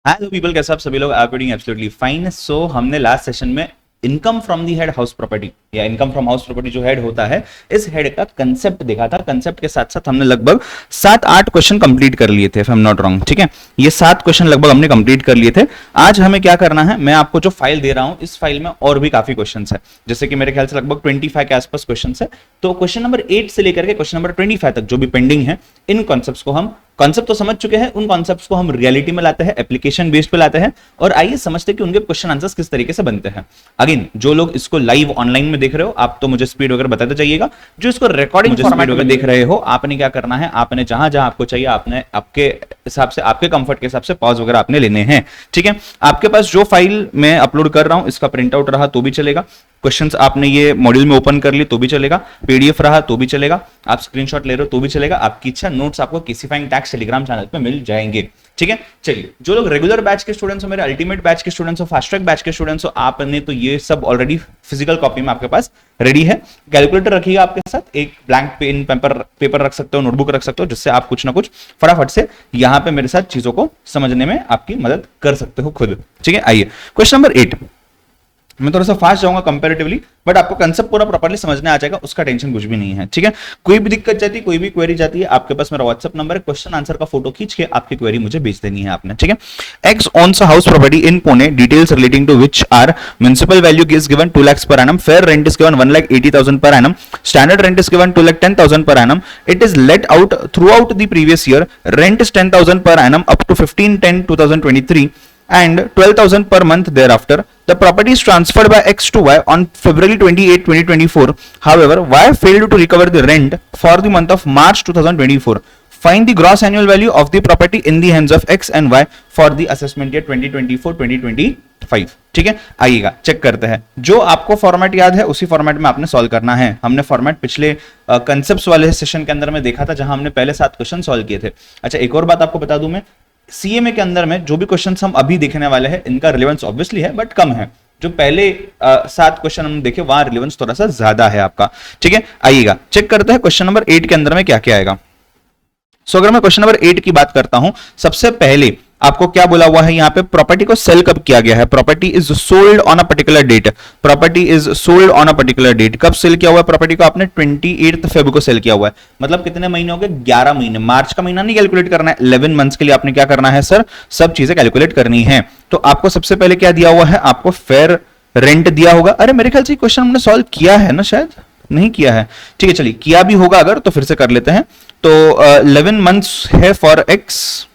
Hello people, कैसे आप सभी लोग? आप डूइंग एब्सोल्युटली फाइन। सो हमने लास्ट सेशन में income from the head house property या इनकम फ्रॉम हाउस प्रॉपर्टी जो हेड होता है, इस हेड का कंसेप्ट देखा था। कंसेप्ट के साथ साथ हमने लगभग 7-8 क्वेश्चन कंप्लीट कर लिए थे, if I am not wrong. ठीक है, ये 7 क्वेश्चन लगभग हमने कंप्लीट कर लिए थे। आज हमें क्या करना है, मैं आपको जो फाइल दे रहा हूं, इस फाइल में और भी काफी क्वेश्चन है, जैसे कि मेरे ख्याल से लगभग 25 के आसपास क्वेश्चन है। तो क्वेश्चन नंबर 8 से लेकर के क्वेश्चन नंबर 25 तक जो भी पेंडिंग है, इन कॉन्सेप्ट्स को हम कॉन्सेप्ट तो समझ चुके हैं, उन कॉन्सेप्ट्स को हम रियलिटी में लाते हैं, एप्लीकेशन बेस्ड पे लाते हैं और आइए समझते हैं कि उनके क्वेश्चन आंसर्स किस तरीके से बनते हैं। अगेन, जो लोग इसको लाइव ऑनलाइन में देख रहे हो, आप तो मुझे स्पीड वगैरह बताते जाइएगा। जो इसको रिकॉर्डिंग फॉर्मेट में देख रहे हो, आपने क्या करना है, आपने जहां जहां आपको चाहिए, आपने आपके हिसाब से, आपके कंफर्ट के हिसाब से पॉज वगैरह आपने लेने हैं। ठीक है, आपके पास जो फाइल मैं अपलोड कर रहा हूं, इसका प्रिंट आउट रहा तो भी चलेगा, क्वेश्चंस आपने ये मॉड्यूल में ओपन कर लिए तो भी चलेगा, पीडीएफ रहा तो भी चलेगा, आप स्क्रीनशॉट ले रहे हो तो भी चलेगा, आपकी इच्छा। नोट्स आपको किसीफाइंग टैक्स टेलीग्राम चैनल पे मिल जाएंगे। ठीक है, चलिए, जो लोग रेगुलर बैच के स्टूडेंट्स हो, मेरे अल्टीमेट बैच के स्टूडेंट्स हो, फास्ट ट्रैक बैच के स्टूडेंट्स हो, आपने तो ये सब ऑलरेडी फिजिकल कॉपी में आपके पास रेडी है। कैलकुलेटर रखिएगा आपके साथ, एक ब्लैंक पेन पेपर रख सकते हो, नोटबुक रख सकते हो, जिससे आप कुछ ना कुछ फटाफट से यहां पे मेरे साथ चीजों को समझने में आपकी मदद कर सकते हो खुद। ठीक है, आइए क्वेश्चन नंबर 8। मैं थोड़ा सा फास्ट जाऊंगा कंपैरेटिवली, बट आपको कंसेप्ट पूरा प्रॉपर्ली समझने आ जाएगा, उसका टेंशन कुछ भी नहीं है। ठीक है, कोई भी दिक्कत जाती है, कोई भी क्वेरी जाती है, आपके पास मेरा व्हाट्सएप नंबर है, क्वेश्चन आंसर का फोटो खींच के आपकी क्वेरी मुझे भेज देनी है आपने। ठीक है, X owns a house property in Pune, details relating to which are municipal value is given 2 lakhs per annum, fair rent is given 1,80,000 per annum, standard rent is given 2,10,000 per annum, it is let out throughout the previous year, rent is 10,000 per annum up to 15/10/2023 and 12,000 per month thereafter. The property is transferred by X to Y on February 28, 2024. However, Y failed to recover the rent for the month of March 2024. Find the gross annual value of the property in the hands of X and Y for the assessment year 2024-2025. ठीक है, आइएगा check करते हैं। जो आपको format याद है उसी फॉर्मेट में आपने सॉल्व करना है। हमने फॉर्मेट पिछले कंसेप्ट्स वाले सेशन के अंदर में देखा था, जहां हमने पहले 7 क्वेश्चन सॉल्व किए थे। अच्छा, एक और बात आपको बता दूं मैं, सीएमए के अंदर में जो भी क्वेश्चंस हम अभी देखने वाले हैं, इनका रिलेवेंस ऑब्वियसली है बट कम है। जो पहले 7 क्वेश्चन हम देखे, वहां रिलेवेंस थोड़ा सा ज्यादा है आपका। ठीक है, आइएगा चेक करते हैं क्वेश्चन नंबर 8 के अंदर में क्या क्या आएगा। सो अगर मैं क्वेश्चन नंबर 8 की बात करता हूं, सबसे पहले आपको क्या बोला हुआ है यहाँ पे, प्रॉपर्टी को सेल कब किया गया है। Property is sold on a particular date, property is sold on a particular date. कब सेल किया हुआ है प्रॉपर्टी को आपने? 28 फेब को सेल किया हुआ है। मतलब कितने महीने हो गए? 11 महीने। मार्च का महीना नहीं कैलकुलेट करना है, 11 मंथ्स के लिए आपने क्या करना है सर, सब चीजें कैलकुलेट करनी है। तो आपको सबसे पहले क्या दिया हुआ है, आपको फेयर रेंट दिया होगा। अरे मेरे ख्याल से क्वेश्चन हमने सॉल्व किया है ना, शायद नहीं किया है। ठीक है, चलिए, किया भी होगा अगर तो फिर से कर लेते हैं। तो 11 मंथ्स है फॉर एक्स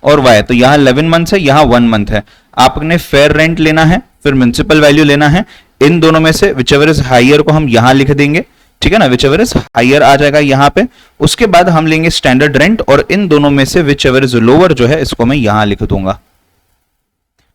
और वाई, तो यहां 11 मंथ्स है, यहां 1 मंथ है। आपने फेयर रेंट लेना है, फिर म्युनिसिपल वैल्यू लेना है। इन दोनों में से विच एवर इज हायर को हम यहां लिख देंगे। ठीक है ना, विच एवर इज हायर आ जाएगा यहां पे। उसके बाद हम लेंगे स्टैंडर्ड रेंट, और इन दोनों में से विच एवर इज लोअर जो है, इसको मैं यहां लिख दूंगा।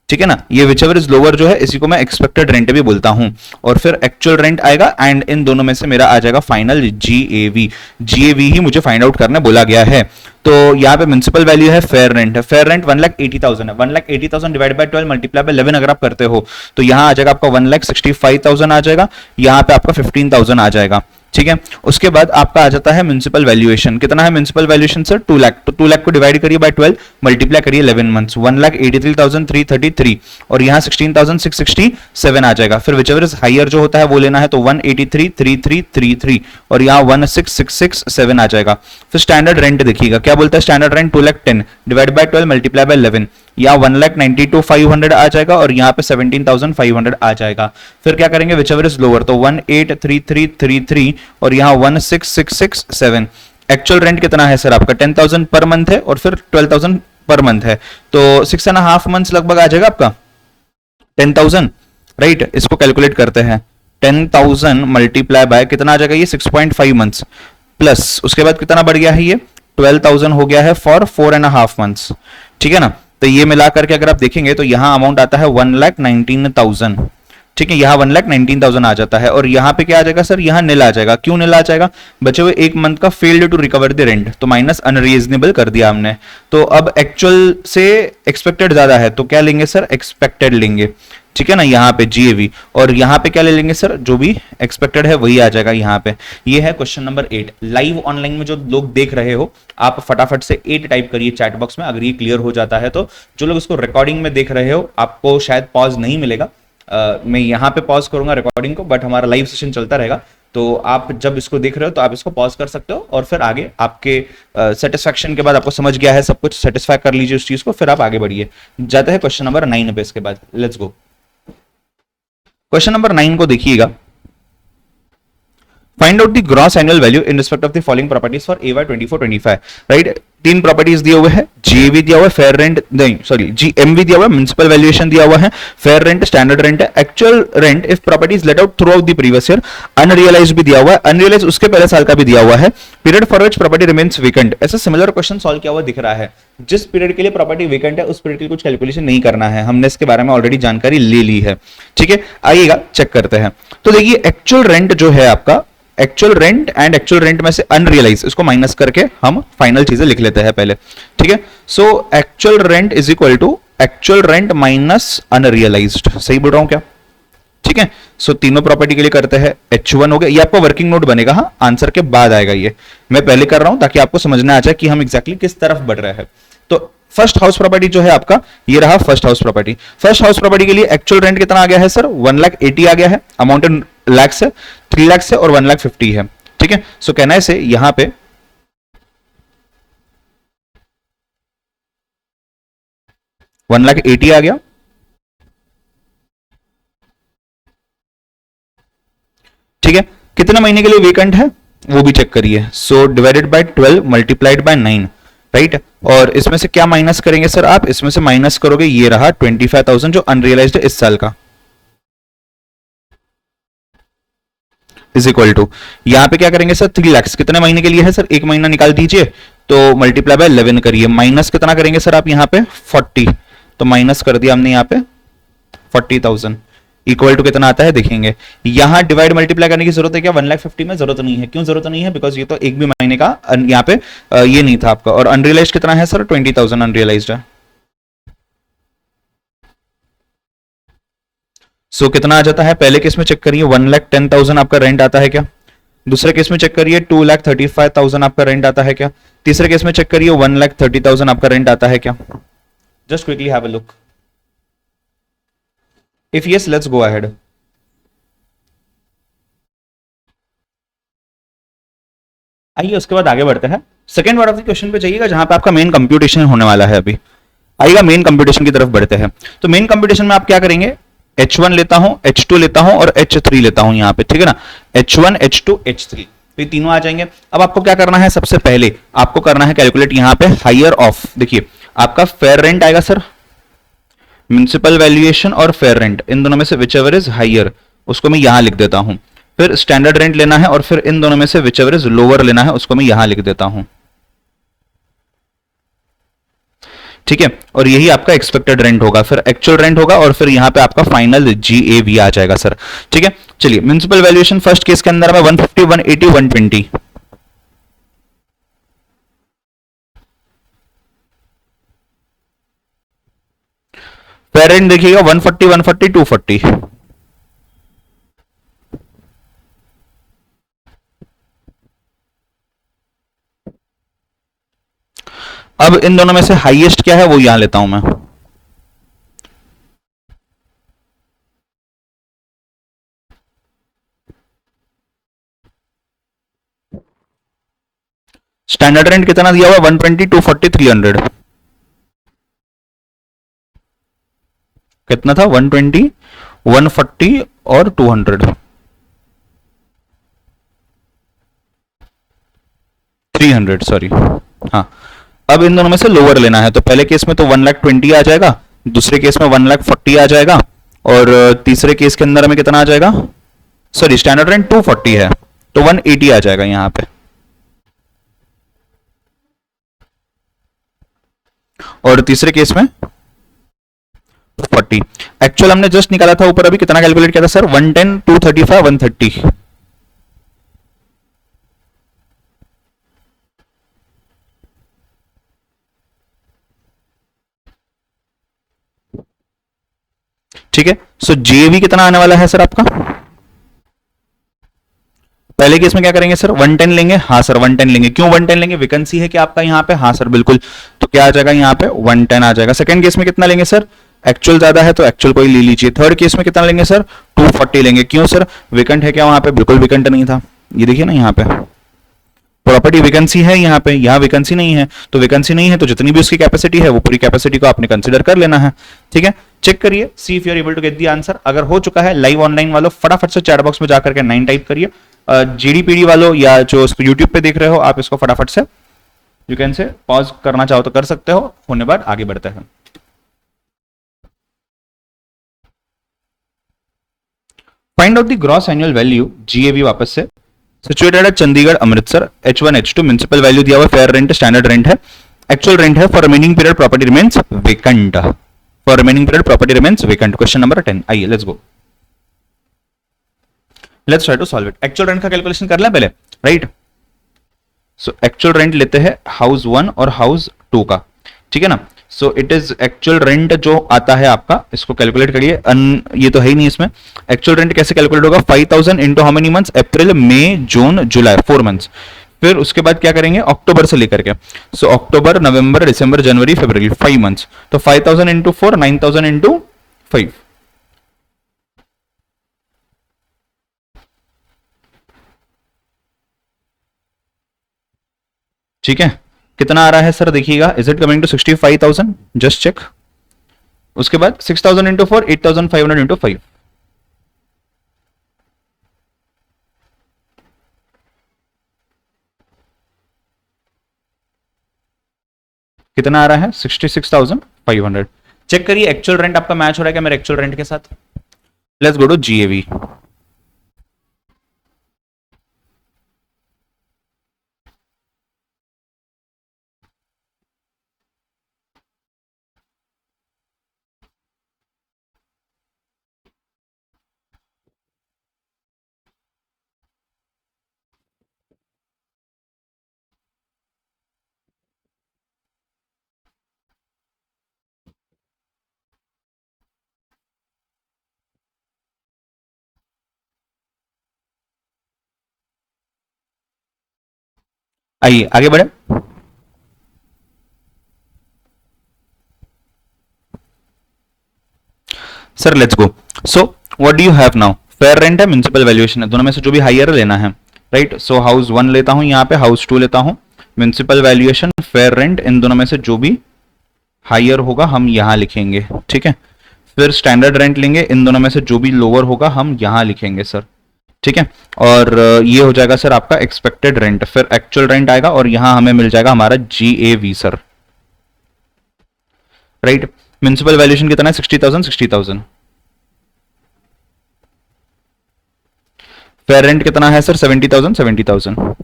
ठीक है ना, ये विच एवर इज लोअर जो है, इसी को मैं एक्सपेक्टेड रेंट भी बोलता हूं। और फिर एक्चुअल रेंट आएगा, एंड इन दोनों में से मेरा आ जाएगा फाइनल जीएवी। जीएवी ही मुझे फाइंड आउट करने बोला गया है। तो यहाँ पे म्युनिसिपल वैल्यू है, फेयर रेंट है। फेयर रेंट 1,80,000 है। 1,80,000 डिवाइड बाय 12 मल्टीप्लाई बाय 11 अगर आप करते हो तो यहाँ आ जाएगा आपका 1,65,000 आ जाएगा। यहाँ पे आपका 15,000 आ जाएगा। ठीक है, उसके बाद आपका आ जाता है म्युनिसिपल वैल्यूएशन। कितना है म्युनिसिपल वैल्यूएशन सर? 2 लाख। तो 2 लाख को डिवाइड करिए बाय 12, मल्टीप्लाई करिए 11 मंथ्स, 1,83,333 और यहाँ 16,667 आ जाएगा। फिर विच एवर इज हायर जो होता है वो लेना है, तो 183,3333 और यहाँ 16,667 आ जाएगा। फिर स्टैंडर्ड रेंट देखिएगा, क्या बोलता है standard rent? 2,10,000 divide by 12 multiply bye 11, यहाँ 1,92,500 आ जाएगा और यहाँ पे 17,500 आ जाएगा। फिर क्या करेंगे, विच एवर इज लोअर, तो 1,83333 और यहाँ 16,667। एक्चुअल रेंट कितना है सर आपका? 10,000 पर मंथ है और फिर 12,000 पर मंथ है, तो 6.5 मंथ्स लगभग आ जाएगा आपका 10,000। राइट, इसको कैलकुलेट करते हैं। 10,000 मल्टीप्लाई बाय कितना आ जाएगा, ये 6.5 मंथ्स, प्लस उसके बाद कितना बढ़ गया है, ये 12,000 हो गया है फॉर 4.5 मंथ्स। ठीक है ना, तो ये मिला करके अगर आप देखेंगे तो यहां अमाउंट आता है 1,19,000। ठीक है, यहाँ 1,19,000 आ जाता है और यहाँ पे क्या आ जाएगा सर, यहाँ नील आ जाएगा। क्यों नील आ जाएगा, बचे हुए एक मंथ का failed to recover the rent, तो माइनस अनरीजनेबल कर दिया हमने। तो अब एक्चुअल से एक्सपेक्टेड ज्यादा है तो क्या लेंगे सर, एक्सपेक्टेड लेंगे। ठीक है ना, यहाँ पे जीएवी, और यहाँ पे क्या ले लेंगे सर, जो भी एक्सपेक्टेड है वही आ जाएगा यहाँ पे। ये है क्वेश्चन नंबर 8। लाइव ऑनलाइन में जो लोग देख रहे हो आप फटाफट से 8 टाइप करिए चैट बॉक्स में, अगर ये क्लियर हो जाता है तो। जो लोग इसको रिकॉर्डिंग में देख रहे हो आपको शायद पॉज नहीं मिलेगा, मैं यहाँ पे पॉज करूंगा रिकॉर्डिंग को, बट हमारा लाइव सेशन चलता रहेगा। तो आप जब इसको देख रहे हो तो आप इसको पॉज कर सकते हो और फिर आगे आपके सेटिस्फैक्शन के बाद, आपको समझ गया है सब कुछ, सेटिस्फाई कर लीजिए उस चीज को, फिर आप आगे बढ़िए। जाते हैं क्वेश्चन नंबर 9 पे इसके बाद, लेट्स गो। क्वेश्चन नंबर 9 को देखिएगा। Find out the gross annual value in respect of the following properties for AY 24-25, right. 3 properties दिए हुए हैं, जीएवी दिया हुआ है, फेयर रेंट नहीं सॉरी जीएमवी दिया हुआ है, म्युनिसिपल वैल्यूएशन दिया हुआ है, फेयर रेंट, स्टैंडर्ड रेंट है, actual rent if properties let out through out the previous year, unrealised भी दिया हुआ है, अनरियलाइज्ड उसके पहले साल का भी दिया हुआ है, period for which property remains vacant. ऐसा सिमिलर क्वेश्चन सॉल्व किया हुआ दिख रहा है। जिस पीरियड के लिए प्रॉपर्टी वेकेंट है उस पीरियड की कुछ कैलकुलेशन नहीं करना है, हमने इसके बारे में ऑलरेडी जानकारी ले ली है। ठीक है, आइएगा चेक करते हैं। तो देखिए एक्चुअल रेंट जो है आपका, actual rent and actual rent में से अनरियलाइज, इसको माइनस करके हम फाइनल चीजें लिख लेते हैं पहले। ठीक है, so actual rent is equal to actual rent minus unrealised. सही बोल रहा हूं क्या? ठीक है, सो तीनों प्रॉपर्टी के लिए करते हैं। H1 हो गया, ये आपका वर्किंग नोट बनेगा, हाँ आंसर के बाद आएगा ये, मैं पहले कर रहा हूं ताकि आपको समझना आ जाए कि हम एग्जैक्टली किस तरफ बढ़ रहे हैं। तो फर्स्ट हाउस प्रॉपर्टी जो है आपका, ये रहा first house property. First house property के लिए एक्चुअल रेंट कितना आ गया है सर, 1,80,000 आ गया है, अमाउंटेड लैक्स है, 3 लाख से और 1,50,000 है। ठीक है, सो कहना है से यहां पे 1,80,000 आ गया। ठीक है, कितने महीने के लिए वेकेंट है वो भी चेक करिए। So divided by 12 multiplied by 9, right. और इसमें से क्या माइनस करेंगे सर आप, इसमें से माइनस करोगे, ये रहा 25,000 जो अनरियलाइज्ड है इस साल का, इज इक्वल टू, यहां पे क्या करेंगे सर 3 लाख, कितने महीने के लिए है सर, एक महीना निकाल दीजिए, तो मल्टीप्लाई बाय 11 करिए, माइनस कितना करेंगे सर आप यहाँ पे 40, तो माइनस कर दिया हमने यहाँ पे 40,000, इक्वल टू कितना आता है देखेंगे। यहां डिवाइड मल्टीप्लाई करने की जरूरत है क्या, 1,50,000 में जरूरत नहीं है। क्यों जरूरत नहीं है, बिकॉज ये तो एक भी महीने का यहाँ पे ये नहीं था आपका। और अनरियलाइज कितना है सर, 20,000 अनरियलाइज्ड है। सो कितना आ जाता है, पहले केस में चेक करिए 1,10,000 आपका रेंट आता है क्या, दूसरे केस में चेक करिए 2,35,000 आपका रेंट आता है क्या, तीसरे केस में चेक करिए 1,30,000 आपका रेंट आता है क्या। Just quickly have a look, if yes let's go ahead. आइए उसके बाद आगे बढ़ते हैं, second part of the question पे जाइएगा जहां पे आपका मेन कंप्यूटेशन होने वाला है। अभी आइएगा मेन कंप्यूटेशन की तरफ बढ़ते हैं। तो मेन कंप्यूटेशन में आप क्या करेंगे, H1 लेता हूं, H2 लेता हूं और H3 लेता हूं यहां पे, ठीक है ना, H1 H2 H3, तो ये तीनों आ जाएंगे। अब आपको क्या करना है, सबसे पहले आपको करना है कैलकुलेट यहां पे हायर ऑफ। देखिए आपका फेयर रेंट आएगा सर, म्युनिसिपल वैल्यूएशन और फेयर रेंट, इन दोनों में से विच एवर इज हायर, उसको मैं यहां लिख देता हूं। फिर स्टैंडर्ड रेंट लेना है और फिर इन दोनों में से विच एवर इज लोअर लेना है, उसको मैं यहां लिख देता हूं। ठीक है, और यही आपका एक्सपेक्टेड रेंट होगा, फिर एक्चुअल रेंट होगा और फिर यहां पे आपका फाइनल GAV आ जाएगा सर। ठीक है, चलिए म्युनिसिपल वैल्यूएशन फर्स्ट केस के अंदर में 150, 180, 120, फेयर रेंट देखिएगा 140, 140, 240, अब इन दोनों में से हाईएस्ट क्या है वो यहां लेता हूं मैं। स्टैंडर्ड रेंट कितना दिया हुआ, 120, 240, 300, कितना था 120, 140 और 200, 300 सॉरी, हाँ। अब इन दोनों में से लोअर लेना है, तो पहले केस में तो 1,20,000 आ जाएगा, दूसरे केस में 1,40,000 आ जाएगा और तीसरे केस के अंदर में कितना आ जाएगा, सॉरी स्टैंडर्ड रेंट 240 है तो 180 आ जाएगा यहां पे, और तीसरे केस में 40। एक्चुअल हमने जस्ट निकाला था ऊपर, अभी कितना कैलकुलेट किया था सर? 110, 235, 130। ठीक है, सो जेवी कितना आने वाला है सर आपका? पहले केस में क्या करेंगे सर? 110 लेंगे, हाँ सर 110 लेंगे। क्यों 110 लेंगे? वैकेंसी है क्या आपका यहाँ पे? हाँ सर बिल्कुल। तो क्या आ जाएगा यहाँ पे? 110 आ जाएगा। सेकंड केस में कितना लेंगे सर? एक्चुअल ज्यादा है तो एक्चुअल को ही ले लीजिए। थर्ड केस में कितना लेंगे सर? 240 लेंगे। क्यों सर? वेकेंट है क्या वहां पे? बिल्कुल वेकेंट नहीं था। ये देखिए ना यहाँ पे प्रॉपर्टी वैकेंसी है, यहाँ पे यहाँ वैकेंसी नहीं है, तो वैकेंसी नहीं है तो जितनी भी उसकी कैपेसिटी है वो पूरी कैपेसिटी को आपने कंसीडर कर लेना है। ठीक है, चेक करिए, see if you are able to get the answer. अगर हो चुका है लाइव ऑनलाइन वालों फटाफट से चैट बॉक्स में जाकर के 9 टाइप करिए। जीडीपीडी वालों या जो यूट्यूब पे देख रहे हो आप इसको फटाफट से यू कैन से पॉज करना चाहो तो कर सकते हो, होने बाद आगे बढ़ते हैं। Find out the gross annual value GAV वापस से situated at Chandigarh Amritsar H1 H2 municipal value दिया हुआ, फेयर रेंट स्टैंडर्ड रेंट है, एक्चुअल रेंट है, for remaining period property remains vacant, for remaining period property remains vacant. Question number 10, आइए let's go, let's try to solve it. Actual rent का calculation कर लें पहले, right? सो actual rent लेते हैं house 1 और हाउस 2 का, ठीक है ना? So it is actual rent जो आता है आपका, इसको कैलकुलेट करिए। ये तो है ही नहीं इसमें। एक्चुअल रेंट कैसे कैलकुलेट होगा? 5000 into how many months? April, May, June, July, 4 months. फिर उसके बाद क्या करेंगे? अक्टूबर से लेकर के, सो अक्टूबर, नवंबर, दिसंबर, जनवरी, फरवरी, 5 मंथ्स। तो 5000 इंटू 4, 9000 इंटू 5। ठीक है, कितना आ रहा है सर? देखिएगा, is it coming to 65,000? Just check. उसके बाद 6000 इंटू 4, 8500 इंटू 5। कितना आ रहा है? 66,500। चेक करिए एक्चुअल रेंट आपका मैच हो रहा है क्या मेरे एक्चुअल रेंट के साथ? Let's go to GAV. आइए आगे बढ़े। Sir let's go. So what do you have now? Fair rent है, म्युनिसिपल वैल्यूएशन है, दोनों में से जो भी हाइयर लेना है, राइट? सो हाउस 1 लेता हूं यहाँ पे, हाउस 2 लेता हूं, म्युनिसिपल वैल्यूएशन, फेयर रेंट, इन दोनों में से जो भी हाइयर होगा हम यहां लिखेंगे, ठीक है? फिर स्टैंडर्ड रेंट लेंगे, इन दोनों में से जो भी लोअर होगा हम यहां लिखेंगे सर, ठीक है? और ये हो जाएगा सर आपका एक्सपेक्टेड रेंट, फिर एक्चुअल रेंट आएगा और यहां हमें मिल जाएगा हमारा GAV sir, right? Municipal valuation कितना है? 60,000, 60,000। फेयर रेंट कितना है sir? 70,000, 70,000।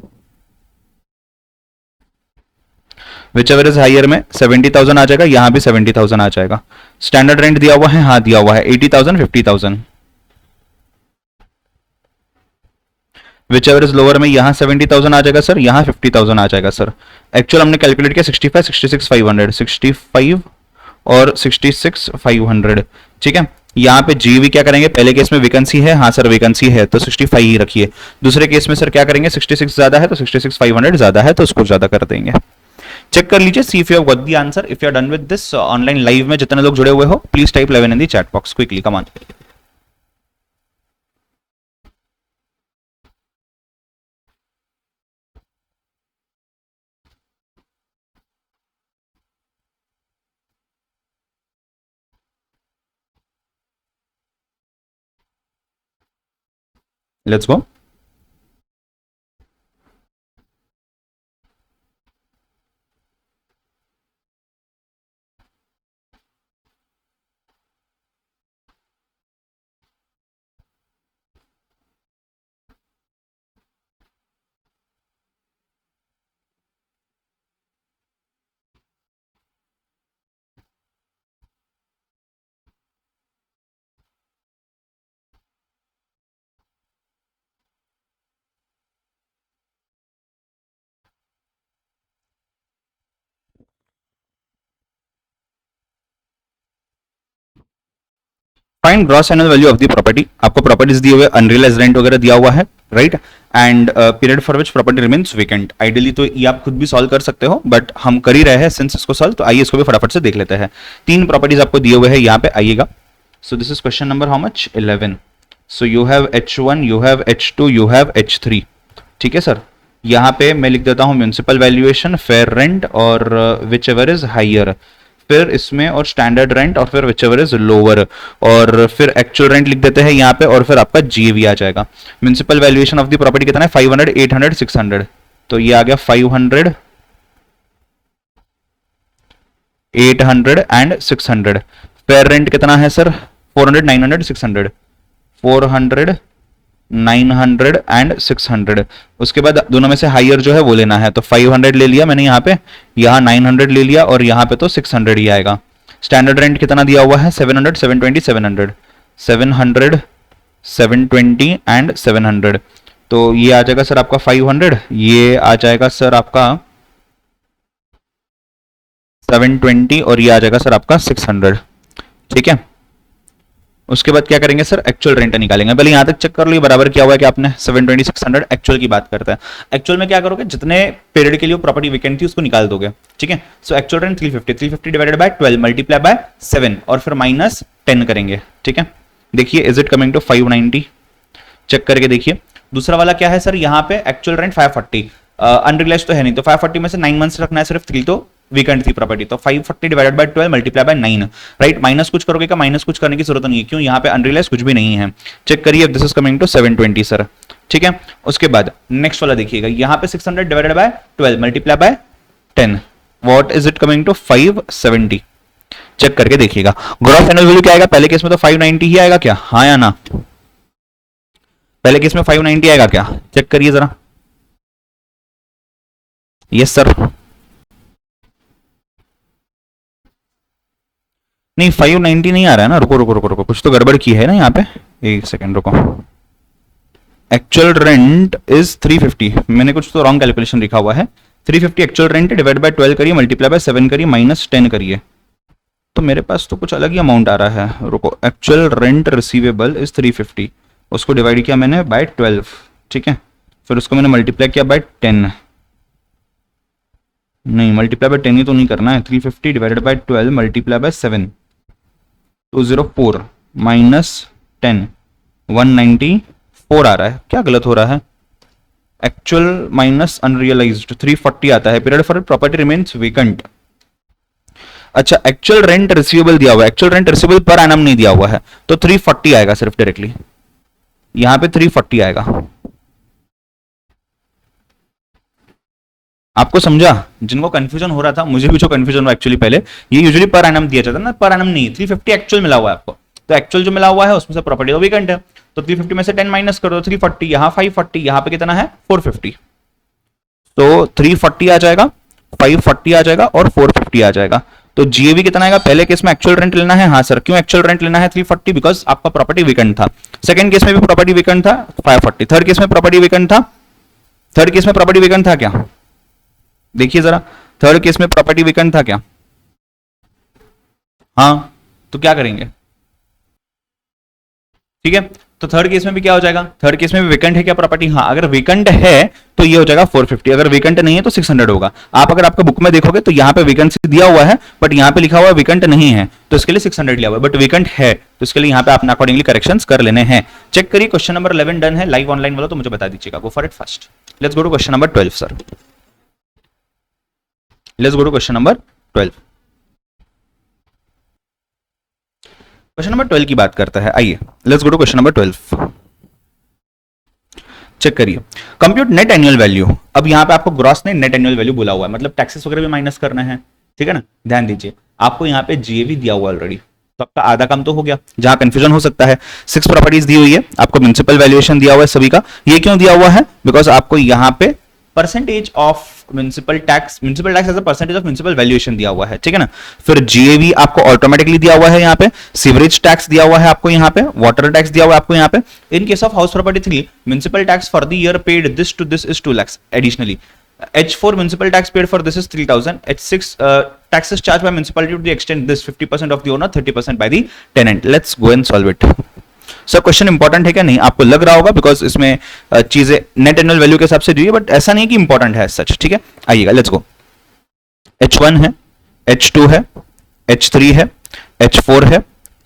Which ever is higher में 70,000 आ जाएगा, यहां भी 70,000 आ जाएगा। स्टैंडर्ड रेंट दिया हुआ है, हाँ दिया हुआ है, 80,000, 50,000। विच एवर इज लोअर में यहां 70,000 आ जाएगा सर, यहां 50,000 आ जाएगा सर। एक्चुअल हमने कैलकुलेट किया 65, 66,500, 65 और 66,500, ठीक है? यहाँ पे जीवी क्या करेंगे? पहले केस में वैकेंसी है, हाँ सर वैकेंसी है तो 65 ही रखिए। दूसरे केस में सर क्या करेंगे? 66 ज्यादा है तो 66,500 ज्यादा है तो उसको ज्यादा कर देंगे। चेक कर लीजिए, see if you have got the answer. If you are done with this online live में जितने लोग जुड़े हुए हो, please type 11 in the chat box quickly, come on. Let's go. Find gross annual value of the property. आपको properties दिए हुए, unrealised rent वगैरह दिया हुआ है, right, and period for which property remains vacant. Ideally तो ये आप खुद भी सॉल्व कर सकते हो, बट हम कर ही रहे हैं सिंस इसको सॉल्व, तो आइए इसको भी फटाफट से देख लेते हैं। 3 प्रॉपर्टीज आपको दिए हुए हैं यहाँ पे, आइएगा। So this is question number how much 11। So you have H1, you have H2, you have H3, ठीक है सर। यहाँ पे मैं लिख देता हूँ म्युनिसिपल वैल्यूएशन, फेयर रेंट और विच एवर इज हाइयर, फिर इसमें और स्टैंडर्ड रेंट और फिर विच एवर इज लोअर, और फिर एक्चुअल रेंट लिख देते हैं यहाँ पे, और फिर आपका जीएवी आ जाएगा। Municipal valuation of the property कितना है 500, 800, 600, तो ये आ गया 500, 800 एंड 600। फेयर रेंट कितना है सर 400, 900, 600, 400, 900 एंड 600। उसके बाद दोनों में से हायर जो है वो लेना है, तो 500 ले लिया मैंने यहाँ पे, यहाँ 900 ले लिया, और यहाँ पे तो 600 ही आएगा। स्टैंडर्ड रेंट कितना दिया हुआ है 700, 720, 700, 700, 720 एंड 700, तो ये आ जाएगा सर आपका 500, ये आ जाएगा सर आपका 720, और ये आ जाएगा सर आपका 600, ठीक है। उसके बाद क्या करेंगे सर, एक्चुअल रेंट निकालेंगे। पहले यहां तक चेक कर लो, बराबर क्या हुआ है कि आपने 720, 600 एक्चुअल की बात करते हैं। एक्चुअल में क्या करोगे, जितने पीरियड के लिए प्रॉपर्टी वेकेंट थी उसको निकाल दोगे, ठीक है। So actual rent 350, 350 divided by 12 multiply by 7 और फिर माइनस 10 करेंगे, ठीक है। देखिए is it coming to 590, check करके देखिए। दूसरा वाला क्या है सर, यहाँ पे एक्चुअल रेंट 540, अनरियलाइज्ड तो है नहीं, तो 540 में से 9 मंथ्स रखना है सिर्फ, 3 तो वीकेंड थी प्रॉपर्टी, तो 540 divided by 12 multiply bye 9, right. Minus कुछ करोगे क्या, माइनस कुछ करने की जरूरत नहीं है, क्यों, यहाँ पे अनरियलाइज कुछ भी नहीं है। चेक करिए, this is coming to 720 sir, ठीक है। उसके बाद नेक्स्ट वाला देखिएगा, यहाँ पे 600 divided by 12 multiply by 10, what is it coming to 570। Check करके देखिएगा। ग्रॉस एनुअल वैल्यू क्या आएगा, पहले केस में तो 590 ही आएगा क्या, हाँ या ना, पहले केस में 590 आएगा क्या, चेक करिए जरा। यस सर, नहीं 590 नहीं आ रहा है ना, रुको रुको रुको रुको, कुछ तो गड़बड़ की है ना यहाँ पे, एक सेकंड रुको। एक्चुअल रेंट इज 350, मैंने कुछ तो रॉन्ग कैलकुलेशन लिखा हुआ है। 350 एक्चुअल रेंट डिवाइड बाय 12 करिए, मल्टीप्लाई बाय 7 करिए, माइनस 10 करिए, तो मेरे पास तो कुछ अलग ही अमाउंट आ रहा है। रुको, एक्चुअल रेंट रिसीवेबल इज 350, उसको डिवाइड किया मैंने बाय 12, ठीक है, फिर उसको मैंने मल्टीप्लाई किया बाय 10, नहीं मल्टीप्लाई बाय 10 ही तो नहीं करना है, 350 divided by 12 multiply by 7, 204 minus 10, 194 आ रहा है, क्या गलत हो रहा है, एक्चुअल माइनस अनरियलाइज्ड 340 आता है, period for property remains vacant. अच्छा, एक्चुअल रेंट रिसीवेबल दिया हुआ है, actual rent receivable per annum नहीं दिया हुआ है, तो 340 आएगा सिर्फ डायरेक्टली, यहां पे 340 आएगा। आपको समझा, जिनको कंफ्यूजन हो रहा था, मुझे भी जो कंफ्यूजन हुआ एक्चुअली, पहले ये यूजुअली पर एनम दिया जाता है ना, पर एनम नहीं, 350 एक्चुअल मिला हुआ है आपको, तो एक्चुअल जो मिला हुआ है उसमें से प्रॉपर्टी तो वेकेंट है, तो 350 में से 10 माइनस कर दो, 340, यहाँ 540, यहाँ पे कितना है 450, तो 340 आ जाएगा, 540 आ जाएगा और 450 आ जाएगा। तो जीएवी कितना आएगा, पहले केस में एक्चुअल रेंट लेना है, हाँ सर, क्यों एक्चुअल रेंट लेना है 340, बिकॉज आपका प्रॉपर्टी वेकेंट था। सेकंड केस में भी प्रॉपर्टी वेकेंट था 540, थर्ड केस में प्रॉपर्टी वेकेंट था, थर्ड केस में प्रॉपर्टी वेकेंट था क्या, देखिए जरा, थर्ड केस में प्रॉपर्टी वेकेंट था क्या, हाँ, तो क्या करेंगे, ठीक है, तो थर्ड केस में भी क्या हो जाएगा, थर्ड केस में भी वेकेंट है क्या प्रॉपर्टी, हाँ, अगर वेकेंट है तो ये हो जाएगा 450, अगर वेकेंट नहीं है तो 600 होगा। आप अगर आपका बुक में देखोगे तो यहाँ पे वैकेंसी दिया हुआ है, बट यहाँ पे लिखा हुआ है वेकेंट नहीं है, तो इसके लिए 600 लिया हुआ है, बट वेकेंट है तो इसके लिए यहाँ पे आपने अकॉर्डिंगली करेक्शंस कर लेने हैं। चेक करिए, क्वेश्चन नंबर 11 डन है, लाइव ऑनलाइन वाला तो मुझे बता दीजिएगा, go for it first. Let's go to question number 12 sir, let's go to question number 12। Question number 12 की बात करता है, आइए let's go to question number 12। Check करिए, कंप्यूट नेट एनुअल वैल्यू। अब यहां पे आपको ग्रॉस नहीं नेट एनुअल वैल्यू बोला हुआ है, मतलब टैक्सेस वगैरह भी माइनस करना है, ठीक है ना। ध्यान दीजिए, आपको यहाँ पे जीएवी दिया हुआ ऑलरेडी, तो आपका आधा काम तो हो गया। जहां कंफ्यूजन हो सकता है, 6 प्रॉपर्टीज दी हुई है, आपको म्युनिसिपल वैल्यूएशन दिया हुआ है सभी का। ये क्यों दिया हुआ है, बिकॉज आपको यहाँ पे percentage of municipal tax as a percentage of municipal valuation दिया हुआ है, ठीक है ना। फिर जीएवी आपको ऑटोमेटिकली दिया हुआ है, यहाँ पे सीवरेज टैक्स दिया हुआ है आपको, यहाँ पे वाटर टैक्स दिया हुआ है आपको, यहाँ पे in case of house property 3 municipal tax for the year paid this to this is 2 lakhs additionally, H4 municipal tax paid for this is 3,000. H6 taxes charged by municipality to the extent this 50% of the owner, 30% by the tenant. Let's go and solve it. Sir question important है क्या? नहीं, आपको लग रहा होगा because इसमें चीजें net annual value के हिसाब से दी है, बट ऐसा नहीं कि इंपॉर्टेंट है सच. ठीक है, आइएगा, लेट्स गो. H1 है, H2 है, H3 है, H4 है,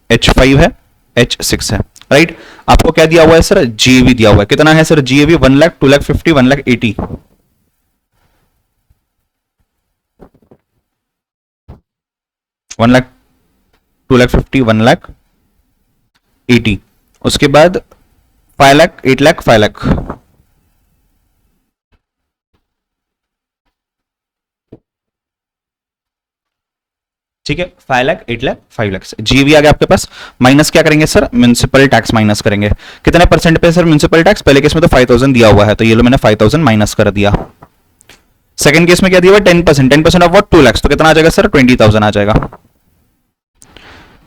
H5 है, H6 है. राइट, आपको क्या दिया हुआ है सर? जीएवी दिया हुआ है. कितना है सर जीएवी? 1 लाख, 2 लाख 50, 1 लाख 80. 1 लाख, 2 लाख 50, 1 लाख 80. उसके बाद 5 लाख, 8 लाख, 5 लाख. ठीक है, 5 लाख, 8 लाख, 5 लाख. जीवी आ गया आपके पास. माइनस क्या करेंगे सर? म्युनिसिपल टैक्स माइनस करेंगे. कितने परसेंट पे सर म्युनिसिपल टैक्स? पहले केस में तो 5,000 दिया हुआ है, तो ये लो मैंने 5,000 माइनस कर दिया. सेकंड केस में क्या दिया हुआ है? 10%. 10% ऑफ व्हाट? 2 लाख. तो कितना आ जाएगा सर? 20,000 आ जाएगा.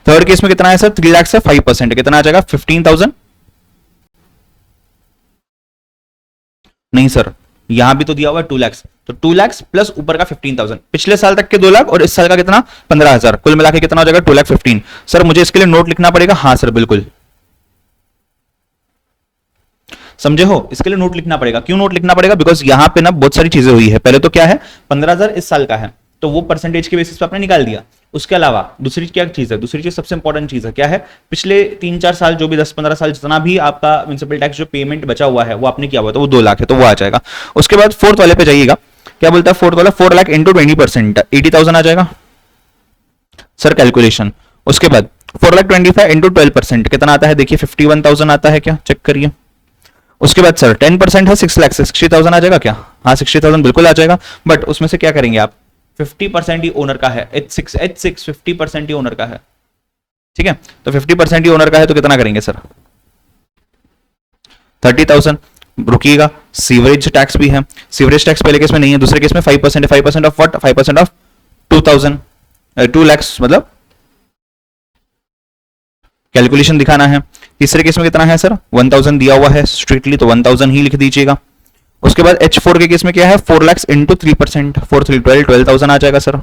थर्ड केस में कितना है सर? 3 लाख से 5%. कितना आ जाएगा? 15,000. नहीं सर, यहां भी तो दिया हुआ है 2 लाख, तो 2 लाख प्लस ऊपर का 15,000. पिछले साल तक के 2 लाख और इस साल का कितना? 15,000. कुल मिला के कितना हो जाएगा? 2 लाख 15. सर मुझे इसके लिए नोट लिखना पड़ेगा? हाँ सर बिल्कुल. समझे हो? इसके लिए नोट लिखना पड़ेगा. क्यों नोट लिखना पड़ेगा? बिकॉज यहां पे ना बहुत सारी चीजें हुई है. पहले तो क्या है, 15,000 इस साल का है, तो वो परसेंटेज के बेसिस पे आपने निकाल दिया. उसके अलावा दूसरी क्या चीज है? दूसरी चीज सबसे इंपॉर्टेंट चीज है, क्या है? पिछले 3-4 साल, जो भी 10-15 साल जितना भी आपका म्युनिसिपल टैक्स जो पेमेंट बचा हुआ है वो आपने किया हुआ, तो वो 2 लाख है, तो वो आ जाएगा. उसके बाद फोर्थ वाले पे जाइएगा. क्या बोलता है फोर्थ वाला? 4 लाख इंटू 20%, 80,000 आ जाएगा सर. कैलकुलेशन. उसके बाद 4 लाख 25 इंटू 12%, कितना आता है? देखिए 51,000 आता है क्या? चेक करिए. उसके बाद सर 10% है 6 लाख से 60,000 आ जाएगा क्या? हाँ 60,000 बिल्कुल आ जाएगा. बट उसमें से क्या करेंगे आप? 50% ही ओनर का है. H6 50% ही ओनर का है. ठीक है, तो 50% ही ओनर का है, तो कितना करेंगे सर? 30,000. रुकिएगा, सीवरेज टैक्स भी है. सीवरेज टैक्स पहले केस में नहीं है, दूसरे केस में 5% है. 5% ऑफ व्हाट? 5% ऑफ 2,000, 2 लाख, मतलब कैलकुलेशन दिखाना है. तीसरे केस में कितना है सर? 1,000 दिया हुआ है स्ट्रिक्टली, तो 1,000 ही लिख दीजिएगा. उसके बाद H4 के केस में क्या है? 4 लाख इंटू 3%, 4 3 12, 12,000 आ जाएगा सर.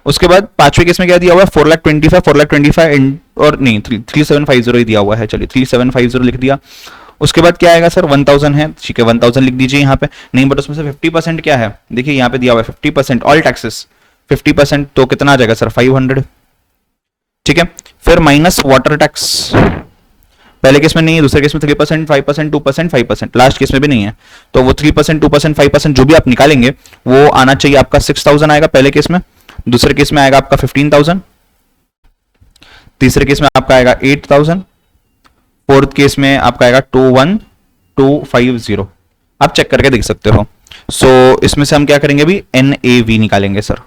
उसके बाद पांचवें केस में क्या दिया हुआ है? 4 लाख 25, 4 लाख 25 और नहीं 3750 ही दिया हुआ है. चलिए 3750 लिख दिया. उसके बाद क्या आएगा सर? 1,000 है, ठीक है 1,000 लिख दीजिए यहाँ पे. नहीं, बट उसमें से 50% क्या है? देखिए यहाँ पे दिया हुआ है 50% ऑल टैक्सेस 50%, तो कितना आ जाएगा सर? 500. ठीक है, फिर माइनस वाटर टैक्स. पहले केस में नहीं है, दूसरे केस में 3%, 5%, 2%, 5%, लास्ट केस में भी नहीं है, तो वो 3%, 2%, 5% जो भी आप निकालेंगे वो आना चाहिए आपका. 6,000 आएगा पहले केस में, दूसरे केस में आएगा आपका 15,000, तीसरे केस में आपका आएगा 8,000, फोर्थ केस में आपका आएगा 21,250. आप चेक करके देख सकते हो. सो इसमें से हम क्या करेंगे अभी? NAV निकालेंगे सर.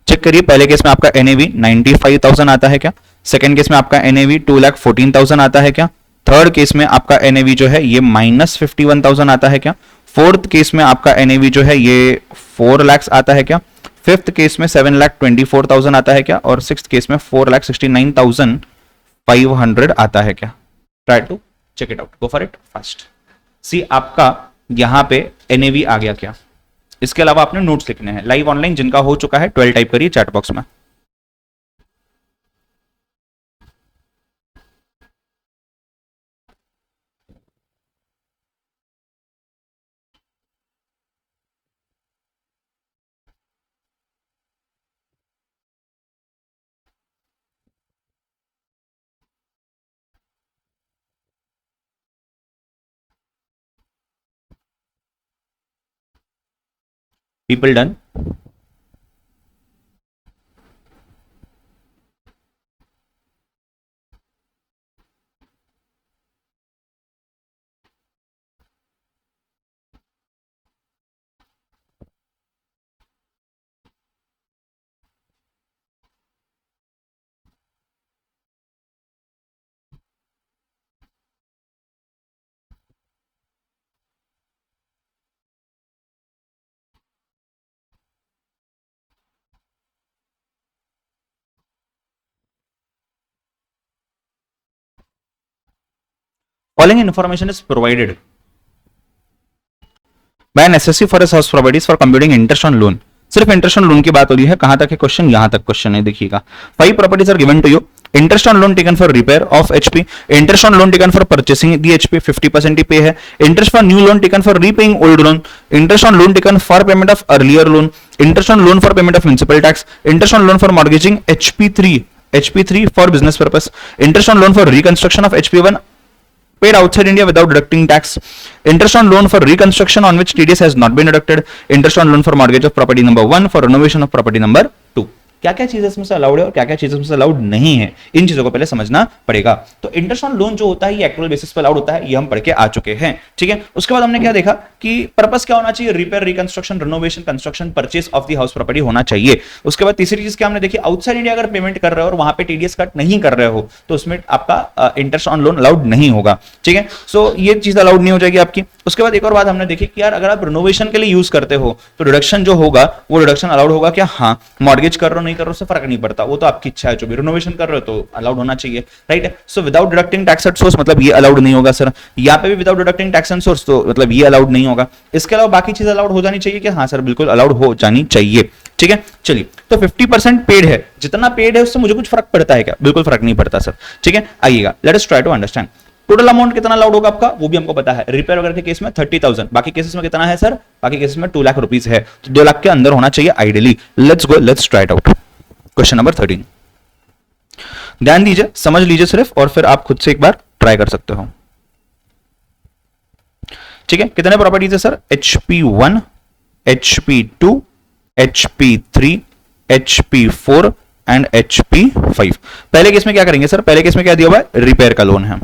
चेक करिए, पहले केस में आपका NAV 95,000 आता है क्या? सेकंड केस में आपका NAV 2,14,000 आता है क्या? थर्ड केस में आपका NAV जो है ये -51,000 आता है क्या? फोर्थ केस में आपका NAV जो है ये 4 लाख आता है क्या? फिफ्थ केस में 7,24,000 आता है क्या? और सिक्स्थ केस में 4,69,500 आता है क्या? Try to check it out, go for it fast. See आपका यहां पे NAV आ गया क्या? इसके अलावा आपने नोट्स लिखने हैं. लाइव ऑनलाइन जिनका हो चुका है 12 टाइप करिए चैट बॉक्स में. People done? Following information is provided. By necessity for house properties for computing interest on loan. सिर्फ इंटरेस्ट ऑन लोन की बात हो रही है, कहां तक है क्वेश्चन, यहां तक क्वेश्चन है, देखिएगा 5 properties are given to you. Interest on loan taken for repair of HP, interest on loan taken for purchasing the HP 50% ही पे है, interest for new loan taken for repaying old loan, interest on loan taken for payment of earlier loan, interest on loan for payment of municipal tax, interest on loan for mortgaging HP3 for business purpose, interest on loan for reconstruction of HP1 paid outside India without deducting tax, interest on loan for reconstruction on which TDS has not been deducted, interest on loan for mortgage of property number 1 for renovation of property number 2। क्या क्या चीजें इसमें से allowed है और क्या क्या चीजें इसमें से अलाउड नहीं है, इन चीजों को पहले समझना पड़ेगा। तो इंटरेस्ट ऑन लोन जो होता है ये एक्चुअल बेसिस पर अलाउड होता है, ये हम पढ़ के आ चुके हैं, ठीक है। उसके बाद हमने क्या देखा कि पर्पस क्या होना चाहिए, repair, reconstruction, renovation, construction, purchase of the house property होना चाहिए। उसके बाद तीसरी चीज क्या हमने देखी, आउटसाइड इंडिया अगर पेमेंट कर रहे हो और वहां पे टीडीएस कट नहीं कर रहे हो तो उसमें आपका इंटरेस्ट ऑन लोन अलाउड नहीं होगा, ठीक है। सो ये चीज अलाउड नहीं हो जाएगी आपकी। उसके बाद एक और बात हमने देखी कि यार अगर आप रिनोवेशन के लिए यूज करते हो तो डिडक्शन जो होगा वो डिडक्शन अलाउड होगा क्या, हाँ। मॉर्गेज कर रहे हो नहीं कर रहे हो उससे फर्क नहीं पड़ता, वो तो आपकी इच्छा है, जो भी रिनोवेशन कर रहे हो तो अलाउड होना चाहिए, राइट है। So without deducting tax at source मतलब ये अलाउड नहीं होगा सर, यहाँ पे भी without deducting tax at source तो मतलब ये अलाउड नहीं होगा। इसके अलावा बाकी चीज अलाउड हो जानी चाहिए कि हाँ सर बिल्कुल अलाउड हो जानी चाहिए, ठीक है। चलिए तो 50% पेड है, जितना पेड है उससे मुझे कुछ फर्क पड़ता है क्या, बिल्कुल फर्क नहीं पड़ता सर, ठीक है। आइएगा let us try to understand total amount कितना अलाउड होगा आपका, वो भी हमको पता है। रिपेयर वगैरह के केस में 30,000, बाकी केसेस में कितना है सर, बाकी केसेस में 2 लाख रुपीस है, तो 2 लाख के अंदर होना चाहिए ideally. Let's go, let's try it out. Question number 13, ध्यान दीजिए, समझ लीजिए सिर्फ, और फिर आप खुद से एक बार ट्राई कर सकते हो, ठीक है। कितने प्रॉपर्टीज है sir, HP1, HP2, HP3, HP4 and HP5। पहले केस में क्या करेंगे सर, पहले केस में क्या दिया हुआ है, रिपेयर का लोन है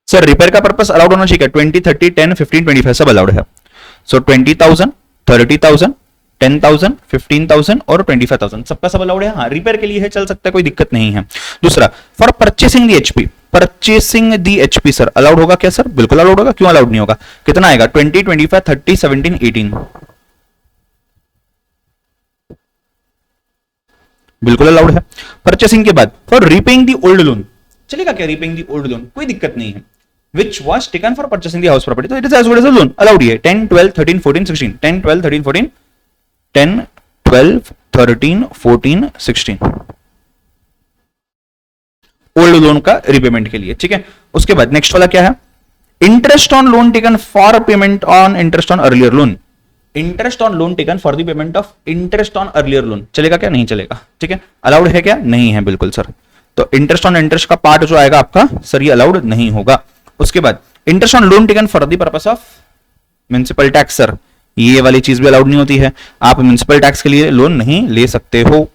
सर। रिपेयर का पर्पस अलाउड होना चाहिए, 20, 30, 10, 15, 25 सब अलाउड है। सो 20,000, 30,000, 10,000, 15,000 और 25,000 सबका सब अलाउड है, हाँ। रिपेयर के लिए है, चल सकता है, कोई दिक्कत नहीं है। दूसरा, for purchasing the HP, purchasing the HP sir allowed होगा क्या सर, बिल्कुल अलाउड होगा, क्यों अलाउड नहीं होगा। कितना आएगा, 20, 25, 30, 17, 18, बिल्कुल अलाउड है। परचेसिंग के बाद for repaying the old loan, चलेगा क्या, रीपेइंग दी ओल्ड लोन कोई दिक्कत नहीं है। Which was taken for purchasing the house property, so it is as good as a loan, allowed है। 10, 12, 13, 14, 16, 10, 12, 13, 14, 10, 12, 13, 14, 16 ओल्ड लोन का रिपेमेंट के लिए, ठीक है। उसके बाद नेक्स्ट वाला क्या है, interest on loan taken for payment on interest on earlier loan, interest on loan taken for the payment of interest on earlier loan, चलेगा क्या, नहीं चलेगा, ठीक है। अलाउड है क्या, नहीं है बिल्कुल सर। तो इंटरेस्ट ऑन इंटरेस्ट का पार्ट जो आएगा आपका सर ये अलाउड नहीं होगा। उसके बाद interest on loan taken for the purpose of municipal tax sir, ये वाली चीज भी अलाउड नहीं होती है, आप म्युनिसिपल टैक्स के लिए लोन नहीं ले सकते हो,